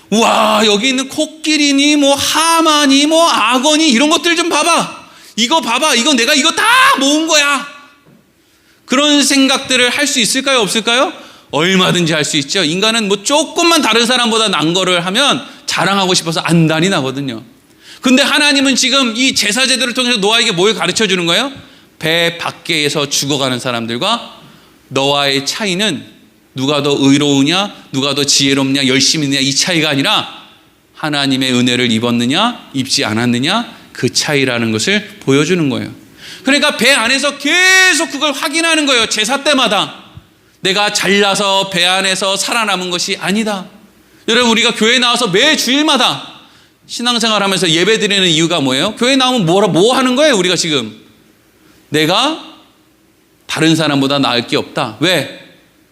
우와, 여기 있는 코끼리니 뭐 하마니 뭐 악어니 이런 것들 좀 봐봐. 이거 봐봐. 이거 내가 이거 다 모은 거야. 그런 생각들을 할 수 있을까요? 없을까요? 얼마든지 할 수 있죠. 인간은 뭐 조금만 다른 사람보다 난 거를 하면 자랑하고 싶어서 안달이 나거든요. 근데 하나님은 지금 이 제사 제도를 통해서 노아에게 뭘 가르쳐 주는 거예요? 배 밖에서 죽어가는 사람들과 너와의 차이는 누가 더 의로우냐, 누가 더 지혜롭냐, 열심히 있느냐, 이 차이가 아니라 하나님의 은혜를 입었느냐, 입지 않았느냐, 그 차이라는 것을 보여주는 거예요. 그러니까 배 안에서 계속 그걸 확인하는 거예요. 제사 때마다. 내가 잘나서 배 안에서 살아남은 것이 아니다. 여러분, 우리가 교회 나와서 매 주일마다 신앙생활 하면서 예배 드리는 이유가 뭐예요? 교회 나오면 뭐 하는 거예요? 우리가 지금 내가 다른 사람보다 나을 게 없다. 왜?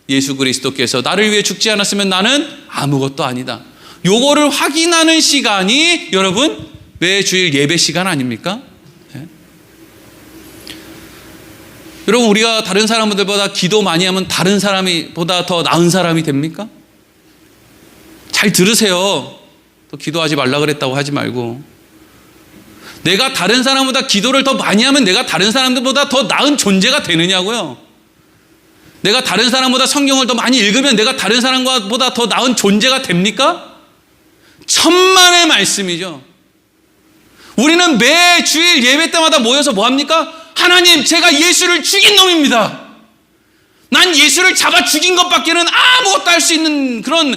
예수 그리스도께서 나를 위해 죽지 않았으면 나는 아무것도 아니다. 요거를 확인하는 시간이 여러분 매 주일 예배 시간 아닙니까? 네? 여러분, 우리가 다른 사람들보다 기도 많이 하면 다른 사람보다 더 나은 사람이 됩니까? 잘 들으세요. 또 기도하지 말라 그랬다고 하지 말고, 내가 다른 사람보다 기도를 더 많이 하면 내가 다른 사람들보다 더 나은 존재가 되느냐고요. 내가 다른 사람보다 성경을 더 많이 읽으면 내가 다른 사람보다 더 나은 존재가 됩니까? 천만의 말씀이죠. 우리는 매 주일 예배 때마다 모여서 뭐 합니까? 하나님, 제가 예수를 죽인 놈입니다. 난 예수를 잡아 죽인 것밖에는 아무것도 할 수 있는 그런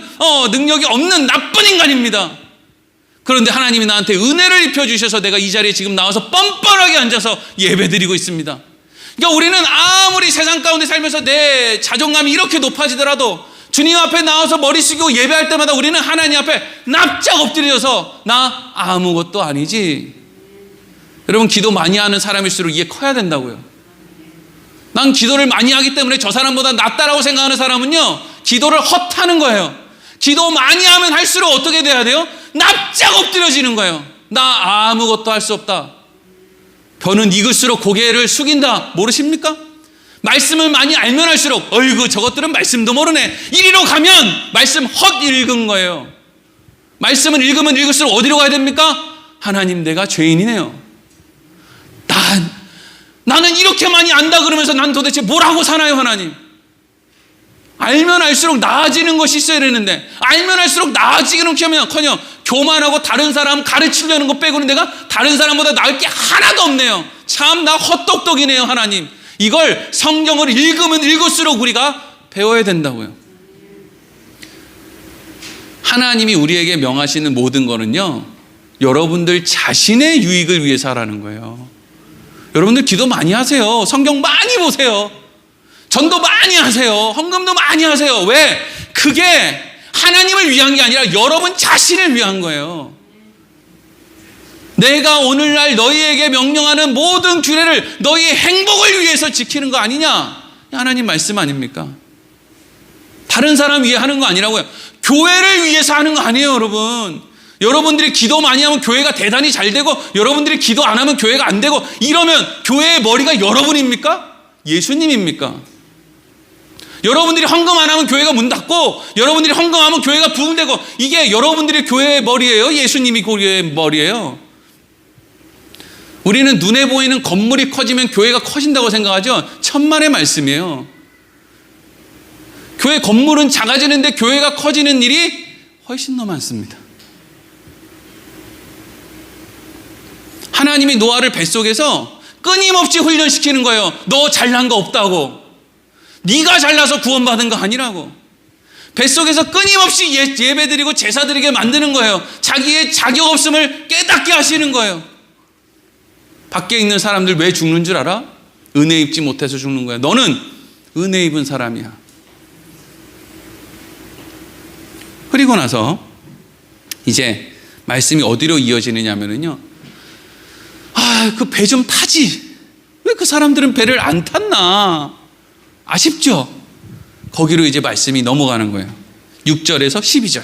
능력이 없는 나쁜 인간입니다. 그런데 하나님이 나한테 은혜를 입혀주셔서 내가 이 자리에 지금 나와서 뻔뻔하게 앉아서 예배드리고 있습니다. 그러니까 우리는 아무리 세상 가운데 살면서 내 자존감이 이렇게 높아지더라도 주님 앞에 나와서 머리 숙이고 예배할 때마다 우리는 하나님 앞에 납작 엎드려서 나 아무것도 아니지. 여러분, 기도 많이 하는 사람일수록 이게 커야 된다고요. 난 기도를 많이 하기 때문에 저 사람보다 낫다라고 생각하는 사람은요, 기도를 헛하는 거예요. 기도 많이 하면 할수록 어떻게 돼야 돼요? 납작 엎드려지는 거예요. 나 아무것도 할 수 없다. 벼는 익을수록 고개를 숙인다. 모르십니까? 말씀을 많이 알면 할수록 어이구 저것들은 말씀도 모르네. 이리로 가면 말씀 헛 읽은 거예요. 말씀을 읽으면 읽을수록 어디로 가야 됩니까? 하나님, 내가 죄인이네요. 나는 이렇게 많이 안다 그러면서 난 도대체 뭘 하고 사나요, 하나님? 알면 알수록 나아지는 것이 있어야 되는데, 알면 할수록 나아지기는 커녕 교만하고 다른 사람 가르치려는 것 빼고는 내가 다른 사람보다 나을 게 하나도 없네요. 참 나 헛똑똑이네요, 하나님. 이걸 성경을 읽으면 읽을수록 우리가 배워야 된다고요. 하나님이 우리에게 명하시는 모든 거는요, 여러분들 자신의 유익을 위해서 하라는 거예요. 여러분들 기도 많이 하세요. 성경 많이 보세요. 전도 많이 하세요. 헌금도 많이 하세요. 왜? 그게 하나님을 위한 게 아니라 여러분 자신을 위한 거예요. 내가 오늘날 너희에게 명령하는 모든 규례를 너희의 행복을 위해서 지키는 거 아니냐? 하나님 말씀 아닙니까? 다른 사람 위해 하는 거 아니라고요. 교회를 위해서 하는 거 아니에요, 여러분. 여러분들이 기도 많이 하면 교회가 대단히 잘 되고, 여러분들이 기도 안 하면 교회가 안 되고, 이러면 교회의 머리가 여러분입니까? 예수님입니까? 여러분들이 헌금 안 하면 교회가 문 닫고, 여러분들이 헌금하면 교회가 부흥되고, 이게 여러분들이 교회의 머리예요? 예수님이 교회의 머리예요? 우리는 눈에 보이는 건물이 커지면 교회가 커진다고 생각하죠? 천만의 말씀이에요. 교회 건물은 작아지는데 교회가 커지는 일이 훨씬 더 많습니다. 하나님이 노아를 뱃속에서 끊임없이 훈련시키는 거예요. 너 잘난 거 없다고. 네가 잘나서 구원받은 거 아니라고. 뱃속에서 끊임없이 예배드리고 제사드리게 만드는 거예요. 자기의 자격 없음을 깨닫게 하시는 거예요. 밖에 있는 사람들 왜 죽는 줄 알아? 은혜 입지 못해서 죽는 거야. 너는 은혜 입은 사람이야. 그리고 나서 이제 말씀이 어디로 이어지느냐면요, 그 배 좀 타지. 왜 그 사람들은 배를 안 탔나? 아쉽죠? 거기로 이제 말씀이 넘어가는 거예요. 6절에서 12절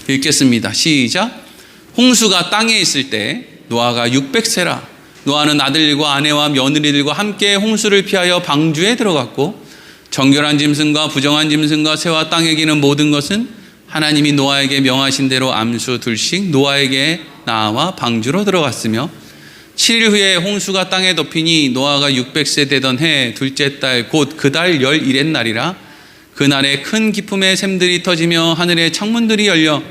읽겠습니다. 시작. 홍수가 땅에 있을 때 노아가 600세라. 노아는 아들과 아내와 며느리들과 함께 홍수를 피하여 방주에 들어갔고, 정결한 짐승과 부정한 짐승과 새와 땅에 기는 모든 것은 하나님이 노아에게 명하신 대로 암수 둘씩 노아에게 나와 방주로 들어갔으며, 7일 후에 홍수가 땅에 덮이니 노아가 600세 되던 해 둘째 달 곧 그 달 11의 날이라. 그날에 큰 기품의 샘들이 터지며 하늘의 창문들이 열려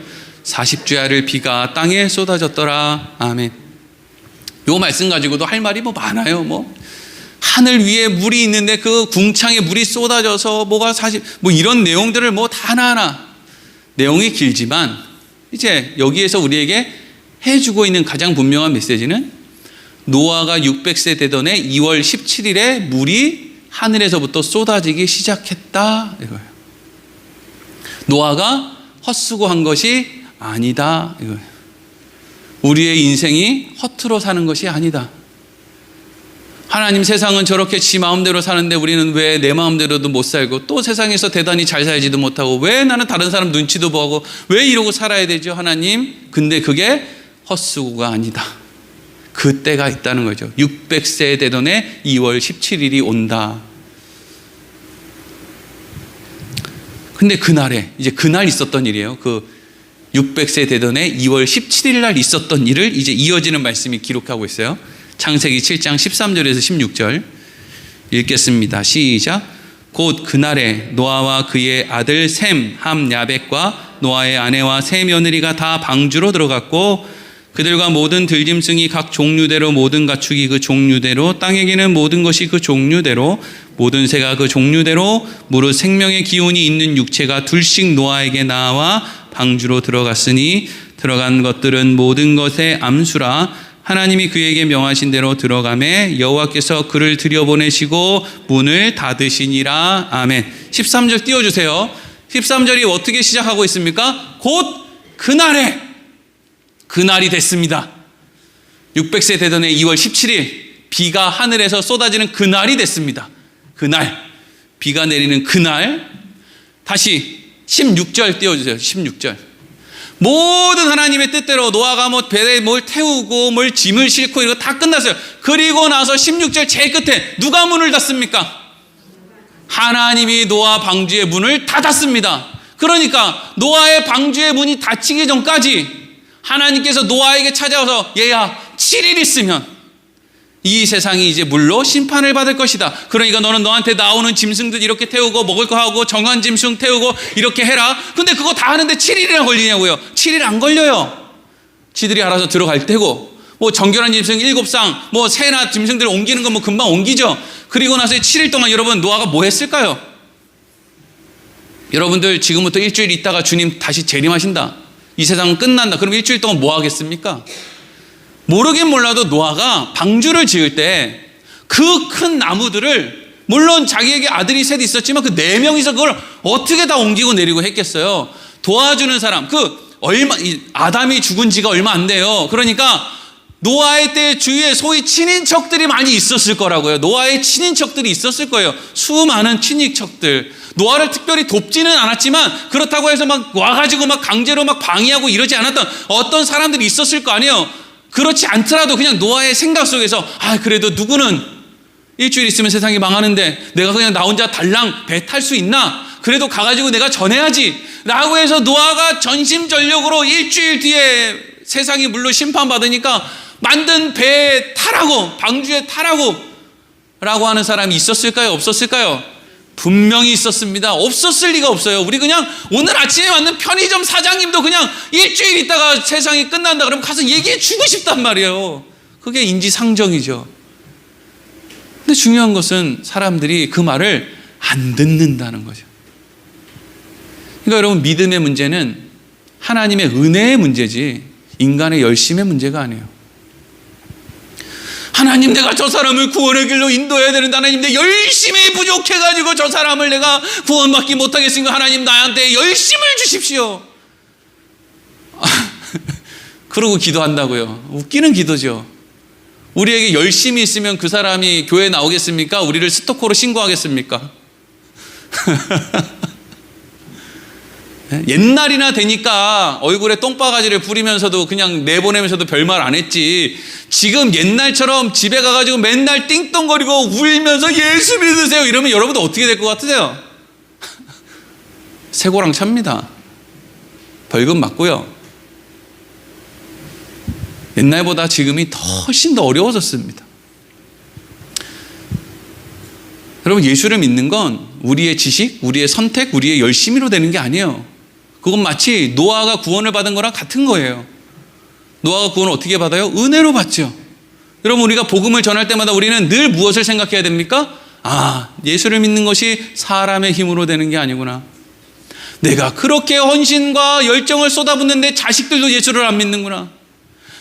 40주야를 비가 땅에 쏟아졌더라. 아멘. 요 말씀 가지고도 할 말이 많아요. 하늘 위에 물이 있는데 그 궁창에 물이 쏟아져서 이런 내용들을 다 하나하나 내용이 길지만, 이제 여기에서 우리에게 해주고 있는 가장 분명한 메시지는 노아가 600세 되던 해 2월 17일에 물이 하늘에서부터 쏟아지기 시작했다 이거예요. 노아가 헛수고한 것이 아니다 이거예요. 우리의 인생이 허투루 사는 것이 아니다. 하나님, 세상은 저렇게 지 마음대로 사는데 우리는 왜 내 마음대로도 못 살고, 또 세상에서 대단히 잘 살지도 못하고, 왜 나는 다른 사람 눈치도 보고 왜 이러고 살아야 되죠, 하나님? 근데 그게 헛수고가 아니다. 그 때가 있다는 거죠. 600세 되던 해 2월 17일이 온다. 근데 그날에, 이제 그날 있었던 일이에요. 그 600세 되던 해 2월 17일 날 있었던 일을 이제 이어지는 말씀이 기록하고 있어요. 창세기 7장 13절에서 16절 읽겠습니다. 시작. 곧 그날에 노아와 그의 아들 셈, 함, 야벳과 노아의 아내와 세 며느리가 다 방주로 들어갔고, 그들과 모든 들짐승이 각 종류대로, 모든 가축이 그 종류대로, 땅에 기는 모든 것이 그 종류대로, 모든 새가 그 종류대로, 무릇 생명의 기운이 있는 육체가 둘씩 노아에게 나와 방주로 들어갔으니, 들어간 것들은 모든 것의 암수라. 하나님이 그에게 명하신 대로 들어가매 여호와께서 그를 들여보내시고 문을 닫으시니라. 아멘. 13절 띄워주세요. 13절이 어떻게 시작하고 있습니까? 곧 그날에, 그날이 됐습니다. 600세 대전의 2월 17일 비가 하늘에서 쏟아지는 그날이 됐습니다. 그날, 비가 내리는 그날. 다시 16절 띄워주세요. 16절. 모든 하나님의 뜻대로 노아가 뭐 배에 뭘 태우고 뭘 짐을 싣고 이거 다 끝났어요. 그리고 나서 16절 제일 끝에 누가 문을 닫습니까? 하나님이 노아 방주의 문을 닫았습니다. 그러니까 노아의 방주의 문이 닫히기 전까지 하나님께서 노아에게 찾아와서 얘야 7일 있으면 이 세상이 이제 물로 심판을 받을 것이다. 그러니까 너는 너한테 나오는 짐승들 이렇게 태우고 먹을 거 하고 정한 짐승 태우고 이렇게 해라. 근데 그거 다 하는데 7일이나 걸리냐고요. 7일 안 걸려요. 지들이 알아서 들어갈 테고 뭐 정결한 짐승 7상 뭐 새나 짐승들 옮기는 건 뭐 금방 옮기죠. 그리고 나서 7일 동안 여러분 노아가 뭐 했을까요? 여러분들 지금부터 일주일 있다가 주님 다시 재림하신다. 이 세상은 끝난다. 그럼 일주일 동안 뭐 하겠습니까? 모르긴 몰라도 노아가 방주를 지을 때 그 큰 나무들을 물론 자기에게 아들이 셋 있었지만 그 4명이서 그걸 어떻게 다 옮기고 내리고 했겠어요. 도와주는 사람, 아담이 죽은 지가 얼마 안 돼요. 그러니까 노아의 때 주위에 소위 친인척들이 많이 있었을 거라고요. 노아의 친인척들이 있었을 거예요. 수많은 친인척들. 노아를 특별히 돕지는 않았지만 그렇다고 해서 막 와가지고 막 강제로 막 방해하고 이러지 않았던 어떤 사람들이 있었을 거 아니에요. 그렇지 않더라도 그냥 노아의 생각 속에서 그래도 누구는 일주일 있으면 세상이 망하는데 내가 그냥 나 혼자 달랑 배 탈 수 있나? 그래도 가가지고 내가 전해야지 라고 해서 노아가 전심전력으로 일주일 뒤에 세상이 물로 심판받으니까 만든 배에 타라고, 방주에 타라고 라고 하는 사람이 있었을까요? 없었을까요? 분명히 있었습니다. 없었을 리가 없어요. 우리 그냥 오늘 아침에 왔는 편의점 사장님도 그냥 일주일 있다가 세상이 끝난다 그러면 가서 얘기해 주고 싶단 말이에요. 그게 인지상정이죠. 근데 중요한 것은 사람들이 그 말을 안 듣는다는 거죠. 그러니까 여러분 믿음의 문제는 하나님의 은혜의 문제지 인간의 열심의 문제가 아니에요. 하나님 내가 저 사람을 구원의 길로 인도해야 되는데 하나님 내 열심이 부족해가지고 저 사람을 내가 구원받기 못하겠으니까 하나님 나한테 열심을 주십시오. 그러고 기도한다고요. 웃기는 기도죠. 우리에게 열심이 있으면 그 사람이 교회에 나오겠습니까? 우리를 스토커로 신고하겠습니까? 옛날이나 되니까 얼굴에 똥바가지를 뿌리면서도 그냥 내보내면서도 별말 안 했지. 지금 옛날처럼 집에 가가지고 맨날 띵똥거리고 울면서 예수 믿으세요 이러면 여러분도 어떻게 될 것 같으세요? 쇠고랑 찹니다. 벌금 맞고요. 옛날보다 지금이 훨씬 더 어려워졌습니다. 여러분 예수를 믿는 건 우리의 지식, 우리의 선택, 우리의 열심히로 되는 게 아니에요. 그건 마치 노아가 구원을 받은 거랑 같은 거예요. 노아가 구원을 어떻게 받아요? 은혜로 받죠. 여러분 우리가 복음을 전할 때마다 우리는 늘 무엇을 생각해야 됩니까? 예수를 믿는 것이 사람의 힘으로 되는 게 아니구나. 내가 그렇게 헌신과 열정을 쏟아붓는데 자식들도 예수를 안 믿는구나.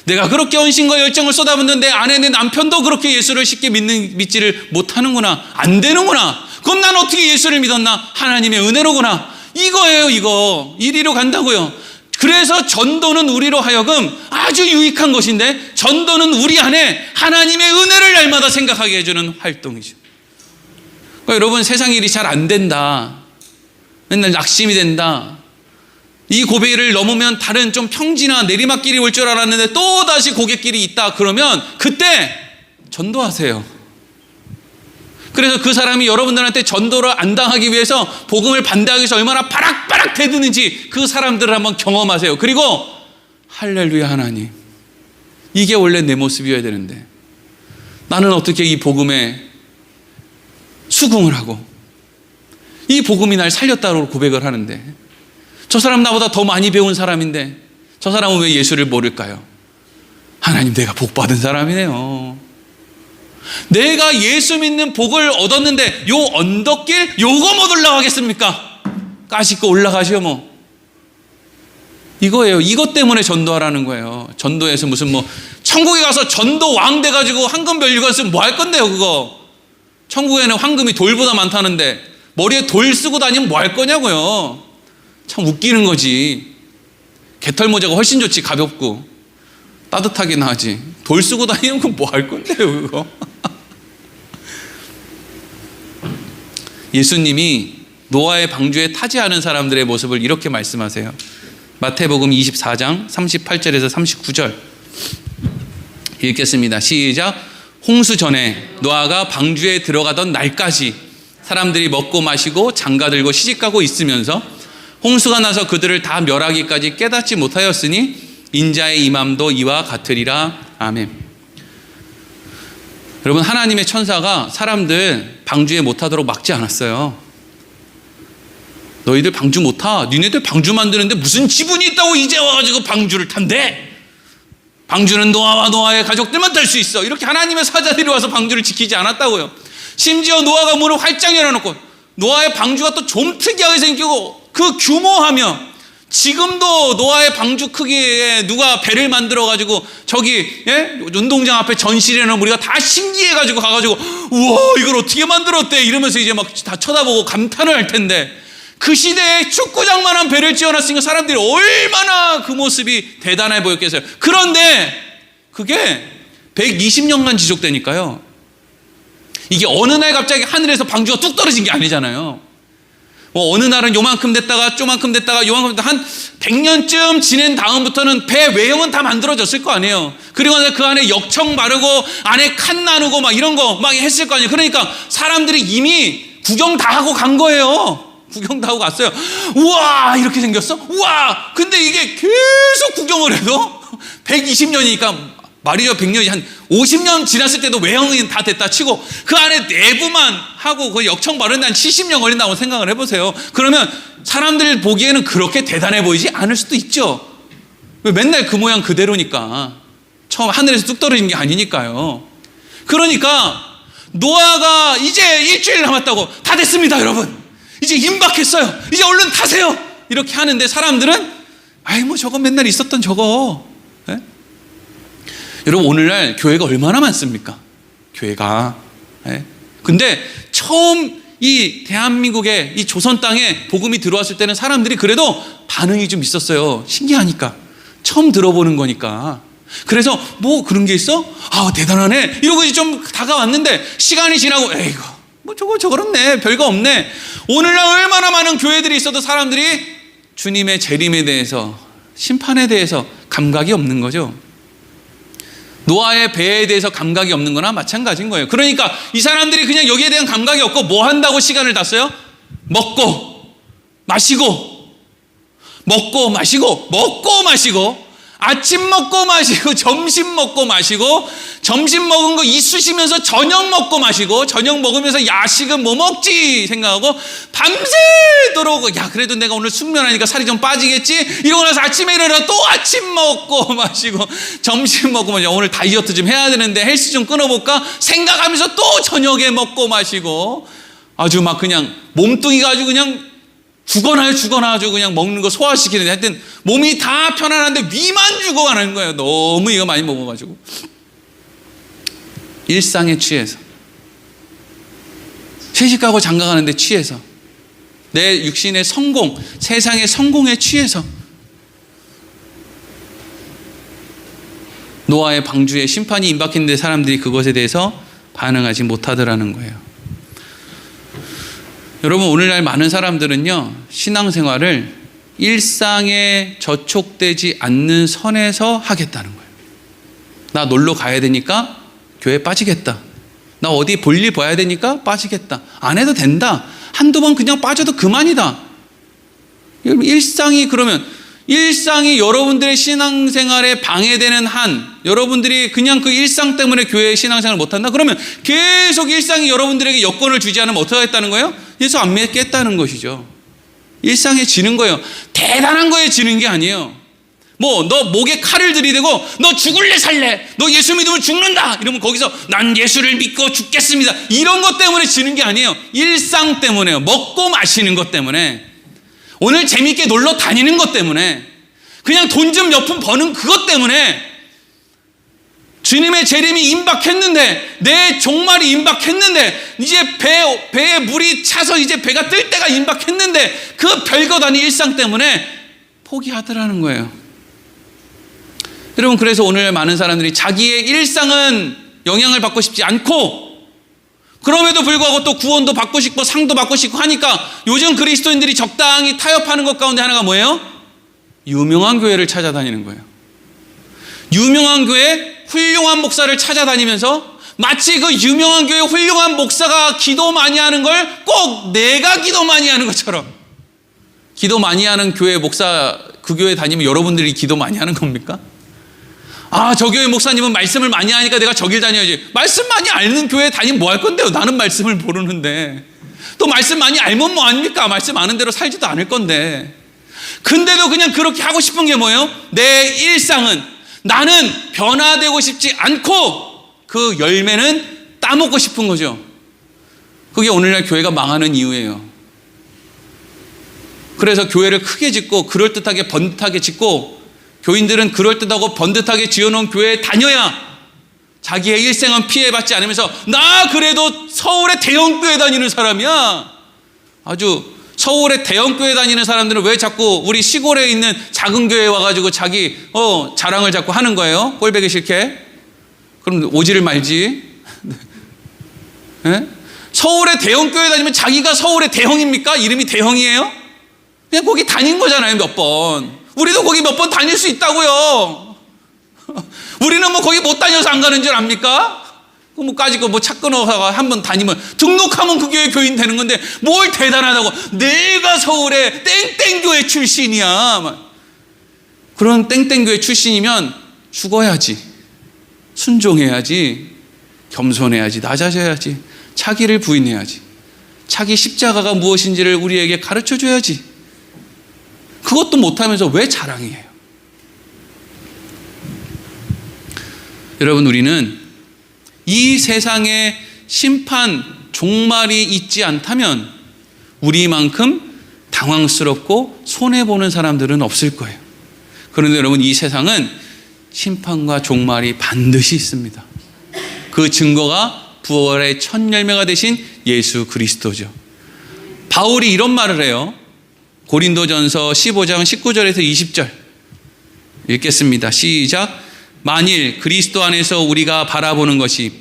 내가 그렇게 헌신과 열정을 쏟아붓는데 아내 내 남편도 그렇게 예수를 쉽게 믿지를 못하는구나. 안 되는구나. 그럼 난 어떻게 예수를 믿었나? 하나님의 은혜로구나. 이거예요. 이거 이리로 간다고요. 그래서 전도는 우리로 하여금 아주 유익한 것인데 전도는 우리 안에 하나님의 은혜를 날마다 생각하게 해주는 활동이죠. 그러니까 여러분 세상 일이 잘 안 된다, 맨날 낙심이 된다, 이 고비를 넘으면 다른 좀 평지나 내리막길이 올 줄 알았는데 또 다시 고갯길이 있다 그러면 그때 전도하세요. 그래서 그 사람이 여러분들한테 전도를 안 당하기 위해서 복음을 반대하기 위해서 얼마나 바락바락 대드는지 그 사람들을 한번 경험하세요. 그리고 할렐루야 하나님, 이게 원래 내 모습이어야 되는데 나는 어떻게 이 복음에 수긍을 하고 이 복음이 날 살렸다고 고백을 하는데 저 사람 나보다 더 많이 배운 사람인데 저 사람은 왜 예수를 모를까요? 하나님 내가 복 받은 사람이네요. 내가 예수 믿는 복을 얻었는데 요 언덕길 요거 못 올라가겠습니까? 까짓거 올라가시오 뭐. 이거예요. 이것 때문에 전도하라는 거예요. 전도해서 무슨 뭐 천국에 가서 전도 왕 돼가지고 황금 별유관 쓰면 뭐 할 건데요, 그거. 천국에는 황금이 돌보다 많다는데 머리에 돌 쓰고 다니면 뭐 할 거냐고요. 참 웃기는 거지. 개털 모자가 훨씬 좋지, 가볍고 따뜻하게 나지. 돌 쓰고 다니는 건 뭐 할 건데요, 그거. 예수님이 노아의 방주에 타지 않은 사람들의 모습을 이렇게 말씀하세요. 마태복음 24장 38절에서 39절 읽겠습니다. 시작. 홍수 전에 노아가 방주에 들어가던 날까지 사람들이 먹고 마시고 장가들고 시집가고 있으면서 홍수가 나서 그들을 다 멸하기까지 깨닫지 못하였으니 인자의 임함도 이와 같으리라. 아멘. 여러분, 하나님의 천사가 사람들 방주에 못 타도록 막지 않았어요. 너희들 방주 못 타. 니네들 방주 만드는데 무슨 지분이 있다고 이제 와가지고 방주를 탄대. 방주는 노아와 노아의 가족들만 탈 수 있어. 이렇게 하나님의 사자들이 와서 방주를 지키지 않았다고요. 심지어 노아가 문을 활짝 열어놓고 노아의 방주가 또 좀 특이하게 생기고 그 규모하며 지금도 노아의 방주 크기에 누가 배를 만들어가지고 저기 운동장 앞에 전시회는 우리가 다 신기해가지고 가가지고 우와 이걸 어떻게 만들었대 이러면서 이제 막 다 쳐다보고 감탄을 할 텐데 그 시대에 축구장만한 배를 지어놨으니까 사람들이 얼마나 그 모습이 대단해 보였겠어요. 그런데 그게 120년간 지속되니까요. 이게 어느 날 갑자기 하늘에서 방주가 뚝 떨어진 게 아니잖아요. 뭐 어느 날은 요만큼 됐다가 쪼만큼 됐다가 요만큼 됐다가 한 100년쯤 지낸 다음부터는 배 외형은 다 만들어졌을 거 아니에요. 그리고 나서 그 안에 역청 바르고 안에 칸 나누고 막 이런 거 막 했을 거 아니에요. 그러니까 사람들이 이미 구경 다 하고 간 거예요. 구경 다 하고 갔어요. 우와 이렇게 생겼어? 우와 근데 이게 계속 구경을 해도 120년이니까 말이죠. 100년이 한 50년 지났을 때도 외형이 다 됐다 치고 그 안에 내부만 하고 그 역청 바르는데 한 70년 걸린다고 생각을 해보세요. 그러면 사람들 보기에는 그렇게 대단해 보이지 않을 수도 있죠. 맨날 그 모양 그대로니까. 처음 하늘에서 뚝 떨어진 게 아니니까요. 그러니까 노아가 이제 일주일 남았다고 다 됐습니다 여러분. 이제 임박했어요. 이제 얼른 타세요. 이렇게 하는데 사람들은 아이 뭐 저거 맨날 있었던 저거. 네? 여러분 오늘날 교회가 얼마나 많습니까? 교회가. 네? 근데 처음 이 대한민국의 이 조선 땅에 복음이 들어왔을 때는 사람들이 그래도 반응이 좀 있었어요. 신기하니까. 처음 들어보는 거니까. 그래서 뭐 그런 게 있어? 아 대단하네. 이러고 좀 다가왔는데 시간이 지나고 에이구 뭐 저거렇네. 별거 없네. 오늘날 얼마나 많은 교회들이 있어도 사람들이 주님의 재림에 대해서 심판에 대해서 감각이 없는 거죠. 노아의 배에 대해서 감각이 없는 거나 마찬가지인 거예요. 그러니까 이 사람들이 그냥 여기에 대한 감각이 없고 뭐 한다고 시간을 다 써요? 먹고 마시고 먹고 마시고 먹고 마시고 아침 먹고 마시고 점심 먹고 마시고 점심 먹은 거 이쑤시면서 저녁 먹고 마시고 저녁 먹으면서 야식은 뭐 먹지 생각하고 밤새도록 야 그래도 내가 오늘 숙면하니까 살이 좀 빠지겠지 이러고 나서 아침에 일어나 또 아침 먹고 마시고 점심 먹고 마시고 오늘 다이어트 좀 해야 되는데 헬스 좀 끊어볼까 생각하면서 또 저녁에 먹고 마시고 아주 막 그냥 몸뚱이가 아주 그냥 죽어나 아주 그냥 먹는 거 소화시키는데 하여튼 몸이 다 편안한데 위만 죽어가는 거예요. 너무 이거 많이 먹어가지고 일상에 취해서 회식하고 장가가는데 취해서 내 육신의 성공 세상의 성공에 취해서 노아의 방주에 심판이 임박했는데 사람들이 그것에 대해서 반응하지 못하더라는 거예요. 여러분 오늘날 많은 사람들은요 신앙생활을 일상에 저촉되지 않는 선에서 하겠다는 거예요. 나 놀러 가야 되니까 교회 빠지겠다. 나 어디 볼일 봐야 되니까 빠지겠다. 안 해도 된다. 한두 번 그냥 빠져도 그만이다. 여러분 일상이 그러면 일상이 여러분들의 신앙생활에 방해되는 한 여러분들이 그냥 그 일상 때문에 교회에 신앙생활을 못한다? 그러면 계속 일상이 여러분들에게 여건을 주지 않으면 어떻게 하겠다는 거예요? 예수 안 믿겠다는 것이죠. 일상에 지는 거예요. 대단한 거에 지는 게 아니에요. 뭐 너 목에 칼을 들이대고 너 죽을래 살래 너 예수 믿으면 죽는다 이러면 거기서 난 예수를 믿고 죽겠습니다 이런 것 때문에 지는 게 아니에요. 일상 때문에요. 먹고 마시는 것 때문에 오늘 재밌게 놀러 다니는 것 때문에 그냥 돈 좀 몇 푼 버는 그것 때문에 주님의 재림이 임박했는데, 내 종말이 임박했는데, 이제 배에 물이 차서 이제 배가 뜰 때가 임박했는데 그 별것 아닌 일상 때문에 포기하더라는 거예요. 여러분, 그래서 오늘 많은 사람들이 자기의 일상은 영향을 받고 싶지 않고, 그럼에도 불구하고 또 구원도 받고 싶고 상도 받고 싶고 하니까 요즘 그리스도인들이 적당히 타협하는 것 가운데 하나가 뭐예요? 유명한 교회를 찾아다니는 거예요. 유명한 교회 훌륭한 목사를 찾아다니면서 마치 그 유명한 교회 훌륭한 목사가 기도 많이 하는 걸 꼭 내가 기도 많이 하는 것처럼, 기도 많이 하는 교회 목사, 그 교회 다니면 여러분들이 기도 많이 하는 겁니까? 아, 저 교회 목사님은 말씀을 많이 하니까 내가 저길 다녀야지. 말씀 많이 아는 교회 다니면 뭐 할 건데요? 나는 말씀을 모르는데. 또 말씀 많이 알면 뭐 합니까? 말씀 아는 대로 살지도 않을 건데. 근데도 그냥 그렇게 하고 싶은 게 뭐예요? 내 일상은, 나는 변화되고 싶지 않고 그 열매는 따먹고 싶은 거죠. 그게 오늘날 교회가 망하는 이유예요. 그래서 교회를 크게 짓고 그럴듯하게 번듯하게 짓고, 교인들은 그럴듯하고 번듯하게 지어놓은 교회에 다녀야 자기의 일생은 피해받지 않으면서, 나 그래도 서울의 대형교회 다니는 사람이야. 아주 서울의 대형교회 다니는 사람들은 왜 자꾸 우리 시골에 있는 작은 교회에 와가지고 자기 자랑을 자꾸 하는 거예요? 꼴보기 싫게. 그럼 오지를 말지. 네? 서울의 대형교회 다니면 자기가 서울의 대형입니까? 이름이 대형이에요? 그냥 거기 다닌 거잖아요, 몇 번. 우리도 거기 몇 번 다닐 수 있다고요. 우리는 뭐 거기 못 다녀서 안 가는 줄 압니까? 뭐 까짓거 뭐 차 끊어서 한 번 다니면 등록하면 그 교회 교인 되는 건데 뭘 대단하다고, 내가 서울의 땡땡교회 출신이야. 그런 땡땡교회 출신이면 죽어야지, 순종해야지, 겸손해야지, 낮아져야지, 차기를 부인해야지, 차기 십자가가 무엇인지를 우리에게 가르쳐줘야지. 그것도 못하면서 왜 자랑이에요? 여러분, 우리는 이 세상에 심판, 종말이 있지 않다면 우리만큼 당황스럽고 손해보는 사람들은 없을 거예요. 그런데 여러분, 이 세상은 심판과 종말이 반드시 있습니다. 그 증거가 부활의 첫 열매가 되신 예수 그리스도죠. 바울이 이런 말을 해요. 고린도전서 15장 19절에서 20절 읽겠습니다. 시작. 만일 그리스도 안에서 우리가 바라보는 것이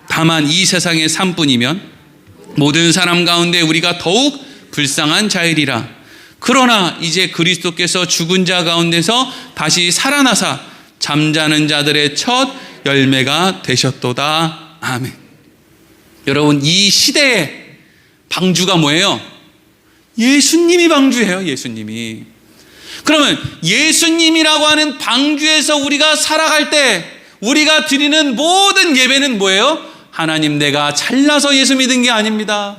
다만 이 세상의 삶뿐이면 모든 사람 가운데 우리가 더욱 불쌍한 자이리라. 그러나 이제 그리스도께서 죽은 자 가운데서 다시 살아나사 잠자는 자들의 첫 열매가 되셨도다. 아멘. 여러분, 이 시대의 방주가 뭐예요? 예수님이 방주예요. 예수님이. 그러면 예수님이라고 하는 방주에서 우리가 살아갈 때 우리가 드리는 모든 예배는 뭐예요? 하나님, 내가 잘나서 예수 믿은 게 아닙니다.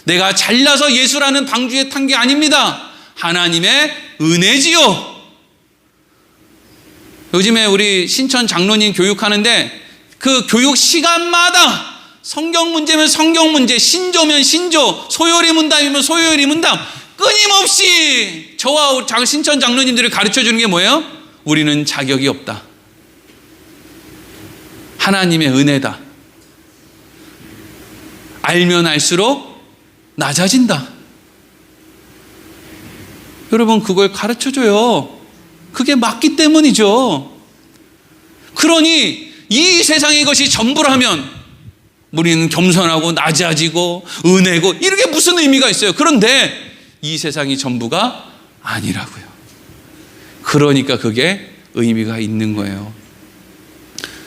내가 잘나서 예수라는 방주에 탄 게 아닙니다. 하나님의 은혜지요. 요즘에 우리 신천 장로님 교육하는데 그 교육 시간마다 성경 문제면 성경 문제, 신조면 신조, 소요리 문답이면 소요리 문답, 끊임없이 저와 신천 장로님들을 가르쳐 주는 게 뭐예요? 우리는 자격이 없다. 하나님의 은혜다. 알면 알수록 낮아진다. 여러분, 그걸 가르쳐 줘요. 그게 맞기 때문이죠. 그러니 이 세상의 것이 전부라면 우리는 겸손하고 낮아지고 은혜고 이렇게 무슨 의미가 있어요? 그런데 이 세상이 전부가 아니라고요. 그러니까 그게 의미가 있는 거예요.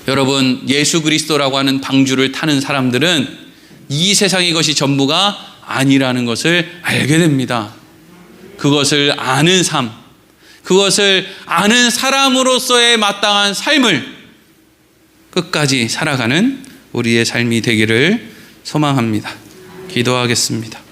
여러분, 예수 그리스도라고 하는 방주를 타는 사람들은 이 세상의 것이 전부가 아니라는 것을 알게 됩니다. 그것을 아는 삶, 그것을 아는 사람으로서의 마땅한 삶을 끝까지 살아가는 우리의 삶이 되기를 소망합니다. 기도하겠습니다.